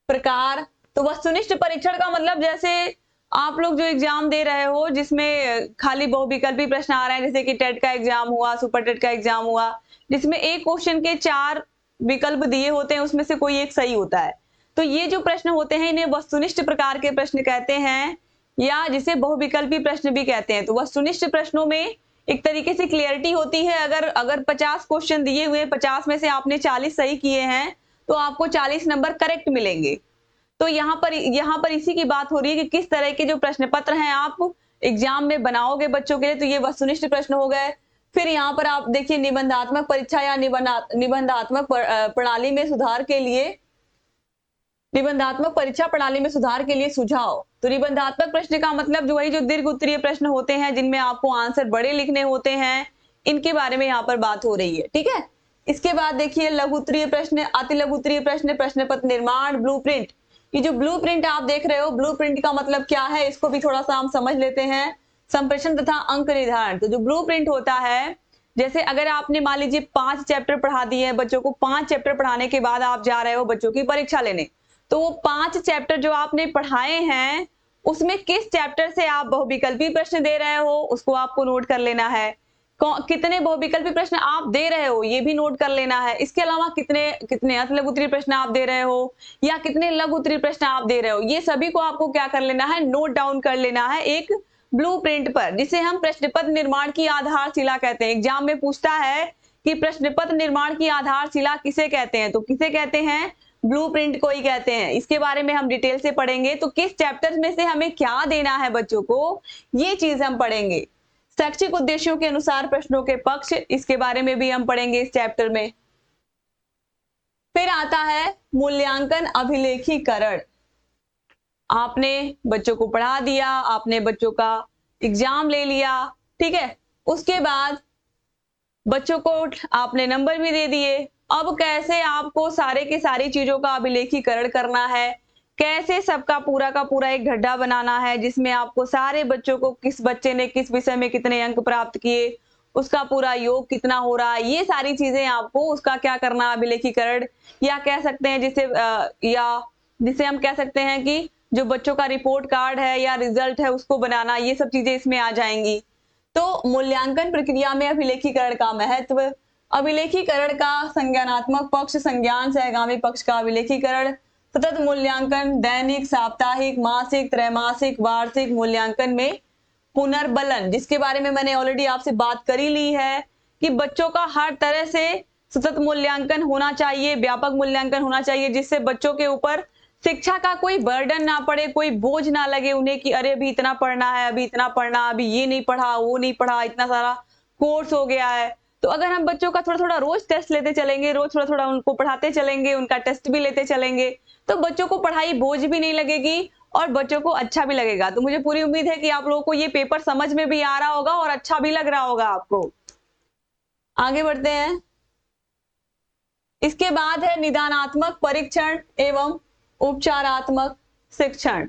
प्रकार। तो वस्तुनिष्ठ परीक्षण का मतलब जैसे आप लोग जो एग्जाम दे रहे हो जिसमें खाली बहुविकल्पी प्रश्न आ रहे हैं, जैसे कि टेट का एग्जाम हुआ, सुपर टेट का एग्जाम हुआ, जिसमें एक क्वेश्चन के 4 विकल्प दिए होते हैं, उसमें से कोई एक सही होता है। तो ये जो प्रश्न होते हैं इन्हें वस्तुनिष्ठ प्रकार के प्रश्न कहते हैं, या जिसे बहुविकल्पी प्रश्न भी कहते हैं। तो वस्तुनिष्ठ प्रश्नों में एक तरीके से क्लियरिटी होती है, अगर 50 क्वेश्चन दिए हुए, 50 में से आपने 40 सही किए हैं तो आपको 40 नंबर करेक्ट मिलेंगे। तो यहाँ पर इसी की बात हो रही है कि किस तरह के जो प्रश्न पत्र हैं आप एग्जाम में बनाओगे बच्चों के लिए। तो ये वस्तुनिष्ठ प्रश्न हो गए। फिर यहाँ पर आप देखिए निबंधात्मक परीक्षा या निबंधात्मक प्रणाली में सुधार के लिए, निबंधात्मक परीक्षा प्रणाली में सुधार के लिए सुझाव। तो निबंधात्मक प्रश्न का मतलब जो वही जो दीर्घ उत्तरीय प्रश्न होते हैं जिनमें आपको आंसर बड़े लिखने होते हैं, इनके बारे में यहाँ पर बात हो रही है। ठीक है, इसके बाद देखिए लघु उत्तरीय प्रश्न, अति लघु उत्तरीय प्रश्न, प्रश्न पत्र निर्माण, ब्लूप्रिंट। ये जो ब्लूप्रिंट आप देख रहे हो, ब्लूप्रिंट का मतलब क्या है इसको भी थोड़ा सा हम समझ लेते हैं। संप्रेषण तथा अंक निर्धारण। तो जो ब्लूप्रिंट होता है, जैसे अगर आपने मान लीजिए 5 चैप्टर पढ़ा दिए हैं बच्चों को, 5 चैप्टर पढ़ाने के बाद आप जा रहे हो बच्चों की परीक्षा लेने, तो वो 5 चैप्टर जो आपने पढ़ाए हैं उसमें किस चैप्टर से आप बहुविकल्पी प्रश्न दे रहे हो उसको आपको नोट कर लेना है। कितने बहुविकल्पी प्रश्न आप दे रहे हो ये भी नोट कर लेना है। इसके अलावा कितने अति लघु उत्तरीय प्रश्न आप दे रहे हो या कितने लघु उत्तरीय प्रश्न आप दे रहे हो, ये सभी को आपको क्या कर लेना है, नोट डाउन कर लेना है एक ब्लूप्रिंट पर, जिसे हम प्रश्न पत्र निर्माण की आधारशिला कहते हैं। एग्जाम में पूछता है कि प्रश्न पत्र निर्माण की आधारशिला किसे कहते हैं, तो किसे कहते हैं, ब्लूप्रिंट को ही कहते हैं। इसके बारे में हम डिटेल से पढ़ेंगे। तो किस चैप्टर में से हमें क्या देना है बच्चों को, ये चीज हम पढ़ेंगे। शैक्षिक उद्देश्यों के अनुसार प्रश्नों के पक्ष, इसके बारे में भी हम पढ़ेंगे इस चैप्टर में। फिर आता है मूल्यांकन अभिलेखीकरण। आपने बच्चों को पढ़ा दिया, आपने बच्चों का एग्जाम ले लिया, ठीक है, उसके बाद बच्चों को आपने नंबर भी दे दिए। अब कैसे आपको सारे की सारी चीजों का अभिलेखीकरण करना है, कैसे सबका पूरा का पूरा एक ढड्ढा बनाना है जिसमें आपको सारे बच्चों को किस बच्चे ने किस विषय में कितने अंक प्राप्त किए, उसका पूरा योग कितना हो रहा है, ये सारी चीजें आपको उसका क्या करना है, अभिलेखीकरण, या कह सकते हैं जिसे हम कह सकते हैं कि जो बच्चों का रिपोर्ट कार्ड है या रिजल्ट है उसको बनाना, ये सब चीजें इसमें आ जाएंगी। तो मूल्यांकन प्रक्रिया में अभिलेखीकरण का महत्व, अभिलेखीकरण का संज्ञानात्मक पक्ष, संज्ञान सहगामी पक्ष का अभिलेखीकरण, सतत मूल्यांकन, दैनिक, साप्ताहिक, मासिक, त्रैमासिक, वार्षिक मूल्यांकन में पुनर्बलन, जिसके बारे में मैंने ऑलरेडी आपसे बात कर ही ली है कि बच्चों का हर तरह से सतत मूल्यांकन होना चाहिए, व्यापक मूल्यांकन होना चाहिए, जिससे बच्चों के ऊपर शिक्षा का कोई बर्डन ना पड़े, कोई बोझ ना लगे उन्हें कि अरे अभी इतना पढ़ना है, अभी इतना पढ़ना, अभी ये नहीं पढ़ा, वो नहीं पढ़ा, इतना सारा कोर्स हो गया है। तो अगर हम बच्चों का थोड़ा थोड़ा रोज टेस्ट लेते चलेंगे, रोज थोड़ा थोड़ा उनको पढ़ाते चलेंगे, उनका टेस्ट भी लेते चलेंगे, तो बच्चों को पढ़ाई बोझ भी नहीं लगेगी और बच्चों को अच्छा भी लगेगा। तो मुझे पूरी उम्मीद है कि आप लोगों को ये पेपर समझ में भी आ रहा होगा और अच्छा भी लग रहा होगा आपको। आगे बढ़ते हैं। इसके बाद है निदानात्मक परीक्षण एवं उपचारात्मक शिक्षण।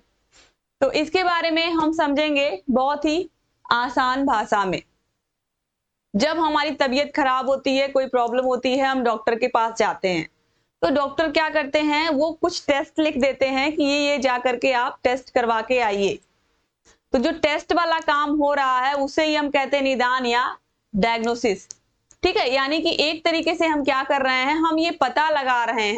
तो इसके बारे में हम समझेंगे बहुत ही आसान भाषा में। जब हमारी तबीयत खराब होती है, कोई प्रॉब्लम होती है, हम डॉक्टर के पास जाते हैं, तो डॉक्टर क्या करते हैं, वो कुछ टेस्ट लिख देते हैं कि ये जा करके आप टेस्ट करवा के आइए। तो जो टेस्ट वाला काम हो रहा है उसे ही हम कहते हैं निदान या डायग्नोसिस, ठीक है। यानी कि एक तरीके से हम क्या कर रहे हैं, हम ये पता लगा रहे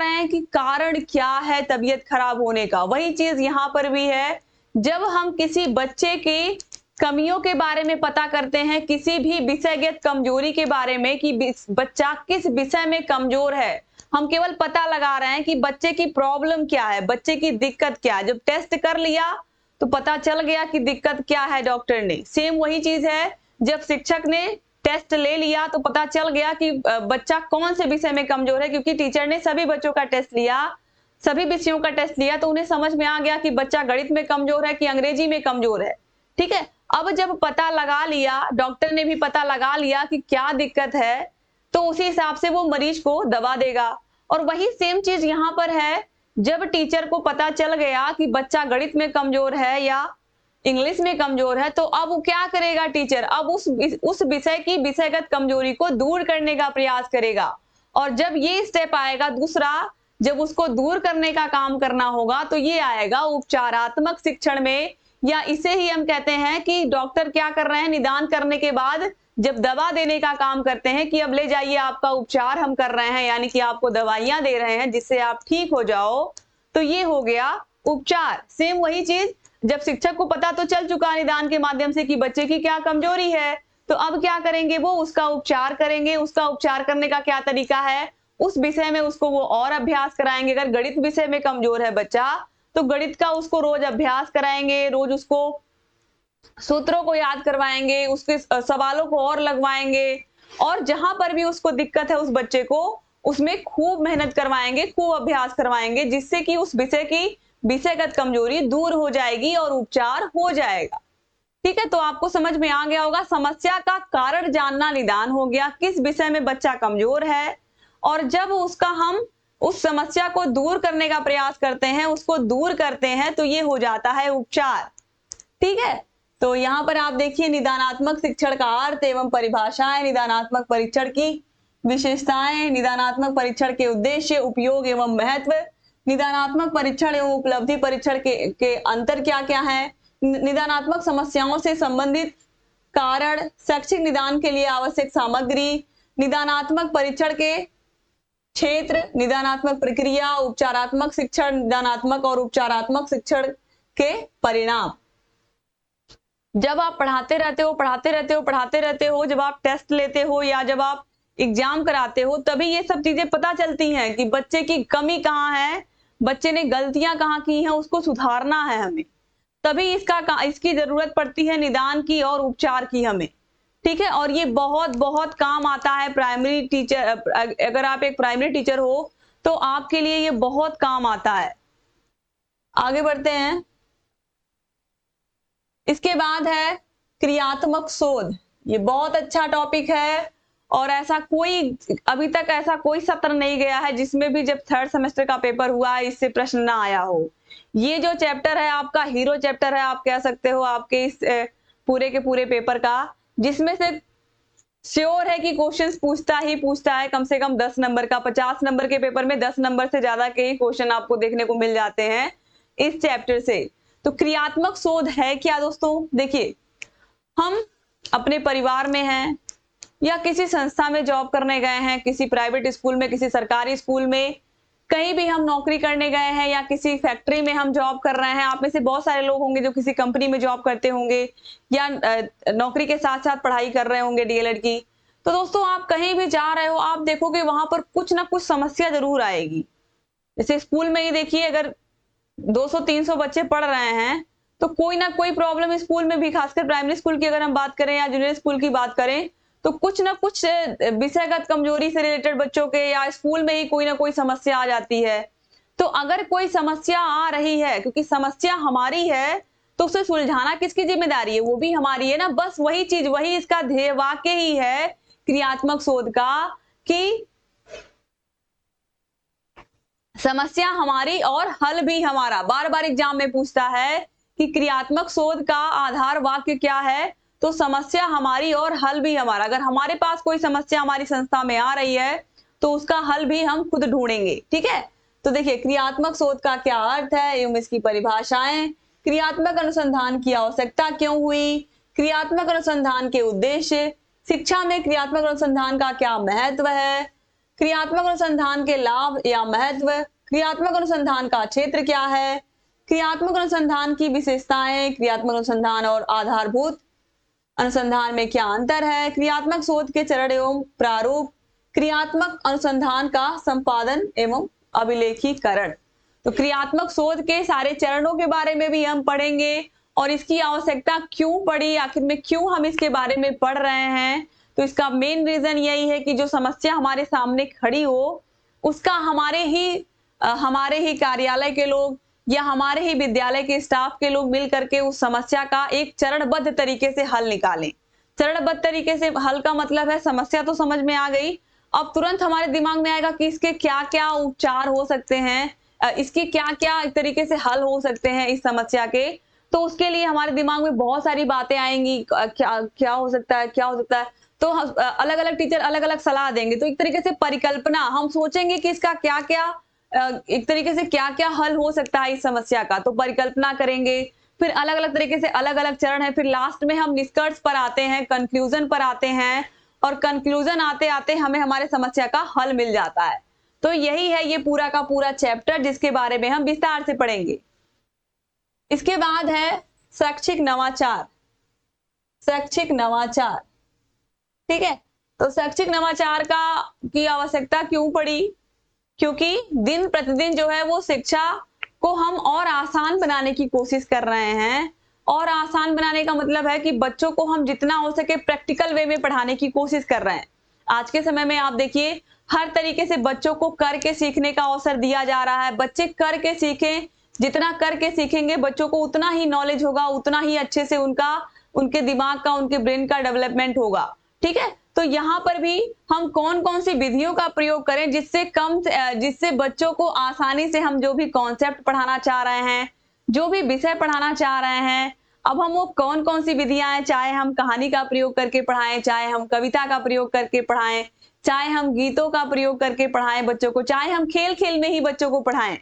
हैं कि कारण क्या है तबीयत खराब होने का। वही चीज यहाँ पर भी है, जब हम किसी बच्चे की कमियों के बारे में पता करते हैं, किसी भी विषयगत कमजोरी के बारे में कि बच्चा किस विषय में कमजोर है, हम केवल पता लगा रहे हैं कि बच्चे की प्रॉब्लम क्या है, बच्चे की दिक्कत क्या है। जब टेस्ट कर लिया तो पता चल गया कि दिक्कत क्या है डॉक्टर ने। सेम वही चीज है, जब शिक्षक ने टेस्ट ले लिया तो पता चल गया कि बच्चा कौन से विषय में कमजोर है, क्योंकि टीचर ने सभी बच्चों का टेस्ट लिया, सभी विषयों का टेस्ट लिया, तो उन्हें समझ में आ गया कि बच्चा गणित में कमजोर है कि अंग्रेजी में कमजोर है, ठीक है। अब जब पता लगा लिया, डॉक्टर ने भी पता लगा लिया कि क्या दिक्कत है, तो उसी हिसाब से वो मरीज को दवा देगा। और वही सेम चीज यहाँ पर है, जब टीचर को पता चल गया कि बच्चा गणित में कमजोर है या इंग्लिश में कमजोर है, तो अब वो क्या करेगा टीचर, अब उस विषय की विषयगत कमजोरी को दूर करने का प्रयास करेगा। और जब ये स्टेप आएगा दूसरा, जब उसको दूर करने का काम करना होगा, तो ये आएगा उपचारात्मक शिक्षण में, या इसे ही हम कहते हैं कि डॉक्टर क्या कर रहे हैं, निदान करने के बाद जब दवा देने का काम करते हैं कि अब ले जाइए आपका उपचार हम कर रहे हैं, यानी कि आपको दवाइयां दे रहे हैं जिससे आप ठीक हो जाओ, तो ये हो गया उपचार। सेम वही चीज, जब शिक्षक को पता तो चल चुका निदान के माध्यम से कि बच्चे की क्या कमजोरी है, तो अब क्या करेंगे, वो उसका उपचार करेंगे। उसका उपचार करने का क्या तरीका है, उस विषय में उसको वो और अभ्यास कराएंगे। अगर गणित विषय में कमजोर है बच्चा, तो गणित का उसको रोज अभ्यास कराएंगे, रोज उसको सूत्रों को याद करवाएंगे, उसके सवालों को और लगवाएंगे, और जहां पर भी उसको दिक्कत है उस बच्चे को, उसमें खूब मेहनत करवाएंगे, खूब अभ्यास करवाएंगे, जिससे कि उस विषय की विषयगत कमजोरी दूर हो जाएगी और उपचार हो जाएगा, ठीक है। तो आपको समझ में आ गया होगा, समस्या का कारण जानना निदान हो गया, किस विषय में बच्चा कमजोर है, और जब उसका हम उस समस्या को दूर करने का प्रयास करते हैं, उसको दूर करते हैं, तो ये हो जाता है उपचार, ठीक है। तो यहाँ पर आप देखिए निदानात्मक शिक्षण का अर्थ एवं परिभाषाएं, निदानात्मक परीक्षण की विशेषताएं, निदानात्मक परीक्षण के उद्देश्य, उपयोग एवं महत्व, निदानात्मक परीक्षण एवं उपलब्धि परीक्षण के अंतर क्या क्या है, निदानात्मक समस्याओं से संबंधित कारण, शैक्षिक निदान के लिए आवश्यक सामग्री, निदानात्मक परीक्षण के क्षेत्र, निदानात्मक प्रक्रिया, उपचारात्मक शिक्षण, निदानात्मक और उपचारात्मक शिक्षण के परिणाम। जब आप पढ़ाते रहते हो, जब आप टेस्ट लेते हो या जब आप एग्जाम कराते हो, तभी ये सब चीजें पता चलती हैं कि बच्चे की कमी कहाँ है, बच्चे ने गलतियां कहाँ की हैं, उसको सुधारना है हमें। तभी इसकी जरूरत पड़ती है निदान की और उपचार की हमें। ठीक है, और ये बहुत बहुत काम आता है प्राइमरी टीचर। अगर आप एक प्राइमरी टीचर हो तो आपके लिए ये बहुत काम आता है। आगे बढ़ते हैं। इसके बाद है क्रियात्मक शोध। ये बहुत अच्छा टॉपिक है और अभी तक ऐसा कोई सत्र नहीं गया है जिसमें भी जब थर्ड सेमेस्टर का पेपर हुआ है इससे प्रश्न ना आया हो। ये जो चैप्टर है आपका हीरो चैप्टर है, आप कह सकते हो आपके इस पूरे के पूरे पेपर का, जिसमें से श्योर है कि क्वेश्चंस पूछता है कम से कम 10 नंबर का। 50 नंबर के पेपर में 10 नंबर से ज्यादा के ही क्वेश्चन आपको देखने को मिल जाते हैं इस चैप्टर से। तो क्रियात्मक शोध है क्या दोस्तों? देखिए, हम अपने परिवार में हैं या किसी संस्था में जॉब करने गए हैं, किसी प्राइवेट स्कूल में, किसी सरकारी स्कूल में, कहीं भी हम नौकरी करने गए हैं या किसी फैक्ट्री में हम जॉब कर रहे हैं। आप में से बहुत सारे लोग होंगे जो किसी कंपनी में जॉब करते होंगे या नौकरी के साथ साथ पढ़ाई कर रहे होंगे डीएलएड की। तो दोस्तों, आप कहीं भी जा रहे हो, आप देखोगे वहां पर कुछ ना कुछ समस्या जरूर आएगी। जैसे स्कूल में ही देखिए, अगर 200-300 बच्चे पढ़ रहे हैं तो कोई ना कोई प्रॉब्लम स्कूल में भी, खासकर प्राइमरी स्कूल की अगर हम बात करें या जूनियर स्कूल की बात करें, तो कुछ ना कुछ विषयगत कमजोरी से रिलेटेड बच्चों के या स्कूल में ही कोई ना कोई समस्या आ जाती है। तो अगर कोई समस्या आ रही है, क्योंकि समस्या हमारी है, तो उसे सुलझाना किसकी जिम्मेदारी है? वो भी हमारी है ना। बस वही चीज, वही इसका ध्येय वाक्य ही है क्रियात्मक शोध का कि समस्या हमारी और हल भी हमारा। बार बार एग्जाम में पूछता है कि क्रियात्मक शोध का आधार वाक्य क्या है, तो समस्या हमारी और हल भी हमारा। अगर हमारे पास कोई समस्या हमारी संस्था में आ रही है तो उसका हल भी हम खुद ढूंढेंगे। ठीक है, तो देखिए क्रियात्मक शोध का क्या अर्थ है एवं इसकी परिभाषाएं, क्रियात्मक अनुसंधान की आवश्यकता क्यों हुई, क्रियात्मक अनुसंधान के उद्देश्य, शिक्षा में क्रियात्मक अनुसंधान का क्या महत्व है, क्रियात्मक अनुसंधान के लाभ या महत्व, क्रियात्मक अनुसंधान का क्षेत्र क्या है, क्रियात्मक अनुसंधान की विशेषताएं, क्रियात्मक अनुसंधान और आधारभूत अनुसंधान में क्या अंतर है, क्रियात्मक शोध के चरण एवं प्रारूप, क्रियात्मक अनुसंधान का संपादन एवं अभिलेखीकरण। तो क्रियात्मक शोध के सारे चरणों के बारे में भी हम पढ़ेंगे और इसकी आवश्यकता क्यों पड़ी, आखिर में क्यों हम इसके बारे में पढ़ रहे हैं। तो इसका मेन रीजन यही है कि जो समस्या हमारे सामने खड़ी हो, उसका हमारे ही कार्यालय के लोग या हमारे ही विद्यालय के स्टाफ के लोग मिल करके उस समस्या का एक चरणबद्ध तरीके से हल निकालें। चरणबद्ध तरीके से हल का मतलब है, समस्या तो समझ में आ गई, अब तुरंत हमारे दिमाग में आएगा कि इसके क्या क्या उपचार हो सकते हैं, इसके क्या क्या एक तरीके से हल हो सकते हैं इस समस्या के। तो उसके लिए हमारे दिमाग में बहुत सारी बातें आएंगी, क्या क्या हो सकता है, क्या हो सकता है। तो अलग अलग टीचर अलग अलग सलाह देंगे, तो एक तरीके से परिकल्पना, हम सोचेंगे कि इसका क्या क्या एक तरीके से क्या क्या हल हो सकता है इस समस्या का, तो परिकल्पना करेंगे। फिर अलग अलग तरीके से अलग अलग चरण है, फिर लास्ट में हम निष्कर्ष पर आते हैं, कंक्लूजन पर आते हैं, और कंक्लूजन आते आते हमें हमारे समस्या का हल मिल जाता है। तो यही है ये पूरा का पूरा चैप्टर, जिसके बारे में हम विस्तार से पढ़ेंगे। इसके बाद है शैक्षिक नवाचार। शैक्षिक नवाचार, ठीक है, तो शैक्षिक नवाचार की आवश्यकता क्यों पड़ी? क्योंकि दिन प्रतिदिन जो है वो शिक्षा को हम और आसान बनाने की कोशिश कर रहे हैं। और आसान बनाने का मतलब है कि बच्चों को हम जितना हो सके प्रैक्टिकल वे में पढ़ाने की कोशिश कर रहे हैं। आज के समय में आप देखिए, हर तरीके से बच्चों को करके सीखने का अवसर दिया जा रहा है। बच्चे करके सीखें, जितना करके सीखेंगे बच्चों को उतना ही नॉलेज होगा, उतना ही अच्छे से उनके दिमाग का, उनके ब्रेन का डेवलपमेंट होगा। ठीक है, तो यहाँ पर भी हम कौन कौन सी विधियों का प्रयोग करें जिससे बच्चों को आसानी से हम जो भी कॉन्सेप्ट पढ़ाना चाह रहे हैं, जो भी विषय पढ़ाना चाह रहे हैं, अब हम वो कौन कौन सी विधियां हैं, चाहे हम कहानी का प्रयोग करके पढ़ाएं, चाहे हम कविता का प्रयोग करके पढ़ाएं, चाहे हम गीतों का प्रयोग करके पढ़ाएं बच्चों को, चाहे हम खेल खेल में ही बच्चों को पढ़ाएं।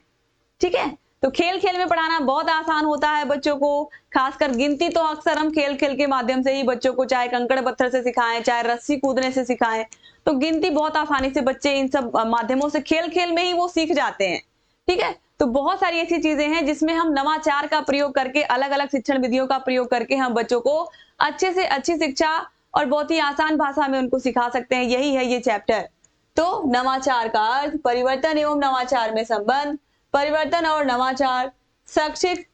ठीक है, तो खेल खेल में पढ़ाना बहुत आसान होता है बच्चों को। खासकर गिनती तो अक्सर हम खेल खेल के माध्यम से ही बच्चों को, चाहे कंकड़ पत्थर से सिखाएं, चाहे रस्सी कूदने से सिखाएं, तो गिनती बहुत आसानी से बच्चे इन सब माध्यमों से खेल खेल में ही वो सीख जाते हैं। ठीक है, तो बहुत सारी ऐसी चीजें हैं जिसमें हम नवाचार का प्रयोग करके, अलग अलग शिक्षण विधियों का प्रयोग करके हम बच्चों को अच्छे से अच्छी शिक्षा और बहुत ही आसान भाषा में उनको सिखा सकते हैं। यही है ये चैप्टर। तो नवाचार का अर्थ, परिवर्तन एवं नवाचार में संबंध, परिवर्तन और नवाचार, शैक्षिक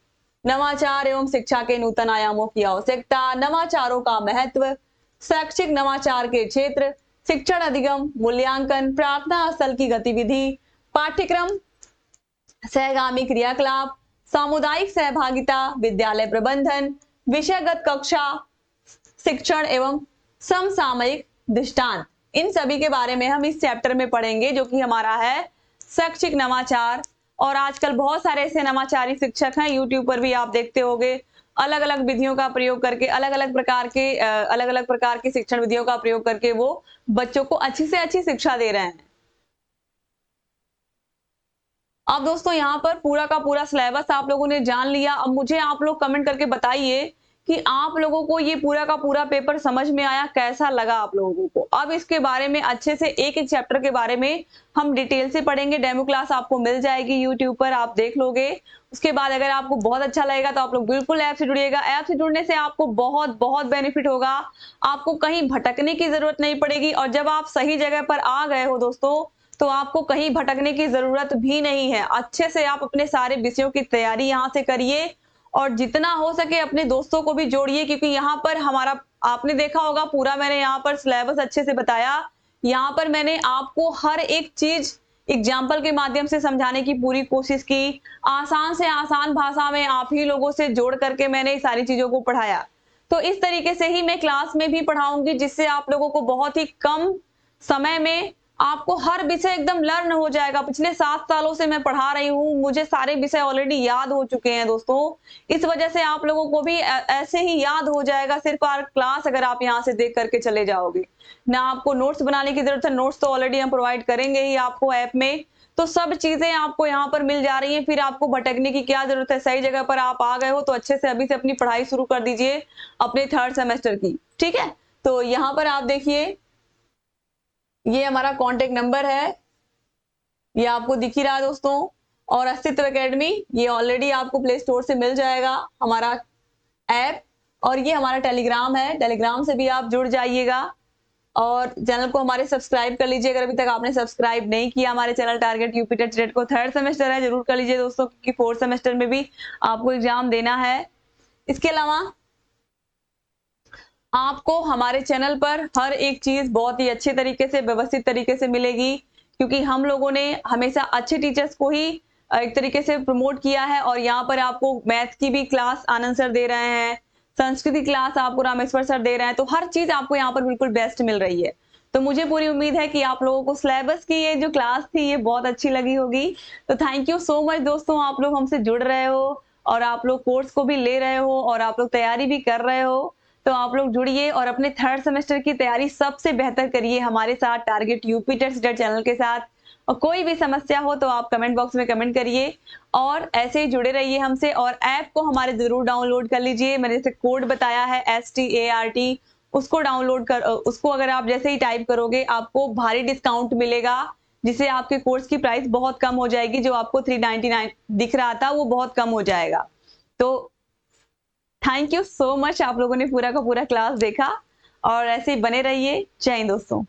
नवाचार एवं शिक्षा के नूतन आयामों की आवश्यकता, नवाचारों का महत्व, शैक्षिक नवाचार के क्षेत्र, शिक्षण अधिगम, मूल्यांकन, प्रार्थना स्थल की गतिविधि, पाठ्यक्रम, सहगामी क्रियाकलाप, सामुदायिक सहभागिता, विद्यालय प्रबंधन, विषयगत कक्षा शिक्षण एवं समसामयिक दृष्टांत, इन सभी के बारे में हम इस चैप्टर में पढ़ेंगे, जो कि हमारा है शैक्षिक नवाचार। और आजकल बहुत सारे ऐसे नवाचारी शिक्षक हैं, यूट्यूब पर भी आप देखते होंगे, अलग अलग विधियों का प्रयोग करके, अलग अलग प्रकार के शिक्षण विधियों का प्रयोग करके वो बच्चों को अच्छी से अच्छी शिक्षा दे रहे हैं। अब दोस्तों यहाँ पर पूरा का पूरा सिलेबस आप लोगों ने जान लिया। अब मुझे आप लोग कमेंट करके बताइए कि आप लोगों को ये पूरा का पूरा पेपर समझ में आया, कैसा लगा आप लोगों को। अब इसके बारे में अच्छे से एक एक चैप्टर के बारे में हम डिटेल से पढ़ेंगे। डेमो क्लास आपको मिल जाएगी यूट्यूब पर, आप देख लोगे। उसके बाद अगर आपको बहुत अच्छा लगेगा तो आप लोग बिल्कुल ऐप से जुड़िएगा। ऐप से जुड़ने से आपको बहुत बहुत बेनिफिट होगा, आपको कहीं भटकने की जरूरत नहीं पड़ेगी। और जब आप सही जगह पर आ गए हो दोस्तों, तो आपको कहीं भटकने की जरूरत भी नहीं है। अच्छे से आप अपने सारे विषयों की तैयारी यहाँ से करिए और जितना हो सके अपने दोस्तों को भी जोड़िए, क्योंकि यहाँ पर हमारा, आपने देखा होगा पूरा मैंने यहाँ पर सिलेबस अच्छे से बताया। यहाँ पर मैंने आपको हर एक चीज एग्जाम्पल के माध्यम से समझाने की पूरी कोशिश की। आसान से आसान भाषा में आप ही लोगों से जोड़ करके मैंने सारी चीजों को पढ़ाया। तो इस तरीके से ही मैं क्लास में भी पढ़ाऊंगी, जिससे आप लोगों को बहुत ही कम समय में आपको हर विषय एकदम लर्न हो जाएगा। पिछले 7 सालों से मैं पढ़ा रही हूँ, मुझे सारे विषय ऑलरेडी याद हो चुके हैं दोस्तों। इस वजह से आप लोगों को भी ऐसे ही याद हो जाएगा, सिर्फ क्लास अगर आप यहाँ से देख करके चले जाओगे। ना आपको नोट्स बनाने की जरूरत है, नोट्स तो ऑलरेडी हम प्रोवाइड करेंगे ही आपको ऐप में। तो सब चीजें आपको यहाँ पर मिल जा रही हैं, फिर आपको भटकने की क्या जरूरत है। सही जगह पर आप आ गए हो तो अच्छे से अभी से अपनी पढ़ाई शुरू कर दीजिए अपने 3rd सेमेस्टर की, ठीक है। तो यहाँ पर आप देखिए, ये हमारा कॉन्टेक्ट नंबर है, ये आपको दिख ही रहा है दोस्तों। और अस्तित्व एकेडमी, ये ऑलरेडी आपको प्ले स्टोर से मिल जाएगा हमारा ऐप। और ये हमारा टेलीग्राम है, टेलीग्राम से भी आप जुड़ जाइएगा और चैनल को हमारे सब्सक्राइब कर लीजिए अगर अभी तक आपने सब्सक्राइब नहीं किया हमारे channel target UP TET state को। 3rd सेमेस्टर है, जरूर कर लीजिए दोस्तों, क्योंकि 4th सेमेस्टर में भी आपको एग्जाम देना है। इसके अलावा आपको हमारे चैनल पर हर एक चीज बहुत ही अच्छे तरीके से, व्यवस्थित तरीके से मिलेगी, क्योंकि हम लोगों ने हमेशा अच्छे टीचर्स को ही एक तरीके से प्रमोट किया है। और यहाँ पर आपको मैथ की भी क्लास आनंद सर दे रहे हैं, संस्कृति क्लास आपको रामेश्वर सर दे रहे हैं, तो हर चीज आपको यहाँ पर बिल्कुल बेस्ट मिल रही है। तो मुझे पूरी उम्मीद है कि आप लोगों को सिलेबस की ये जो क्लास थी ये बहुत अच्छी लगी होगी। तो थैंक यू सो मच दोस्तों, आप लोग हमसे जुड़ रहे हो और आप लोग कोर्स को भी ले रहे हो और आप लोग तैयारी भी कर रहे हो। तो आप लोग जुड़िए और अपने 3rd सेमेस्टर की तैयारी सबसे बेहतर करिए हमारे साथ, target UP TET state channel के साथ। और कोई भी समस्या हो तो आप कमेंट बॉक्स में कमेंट करिए और ऐसे ही जुड़े रहिए हमसे। और ऐप को हमारे जरूर डाउनलोड कर लीजिए। मैंने जैसे कोड बताया है START, उसको डाउनलोड कर, उसको अगर आप जैसे ही टाइप करोगे आपको भारी डिस्काउंट मिलेगा, जिससे आपके कोर्स की प्राइस बहुत कम हो जाएगी। जो आपको 399 दिख रहा था वो बहुत कम हो जाएगा। तो थैंक यू सो मच, आप लोगों ने पूरा का पूरा क्लास देखा और ऐसे ही बने रहिए। जय हिंद दोस्तों।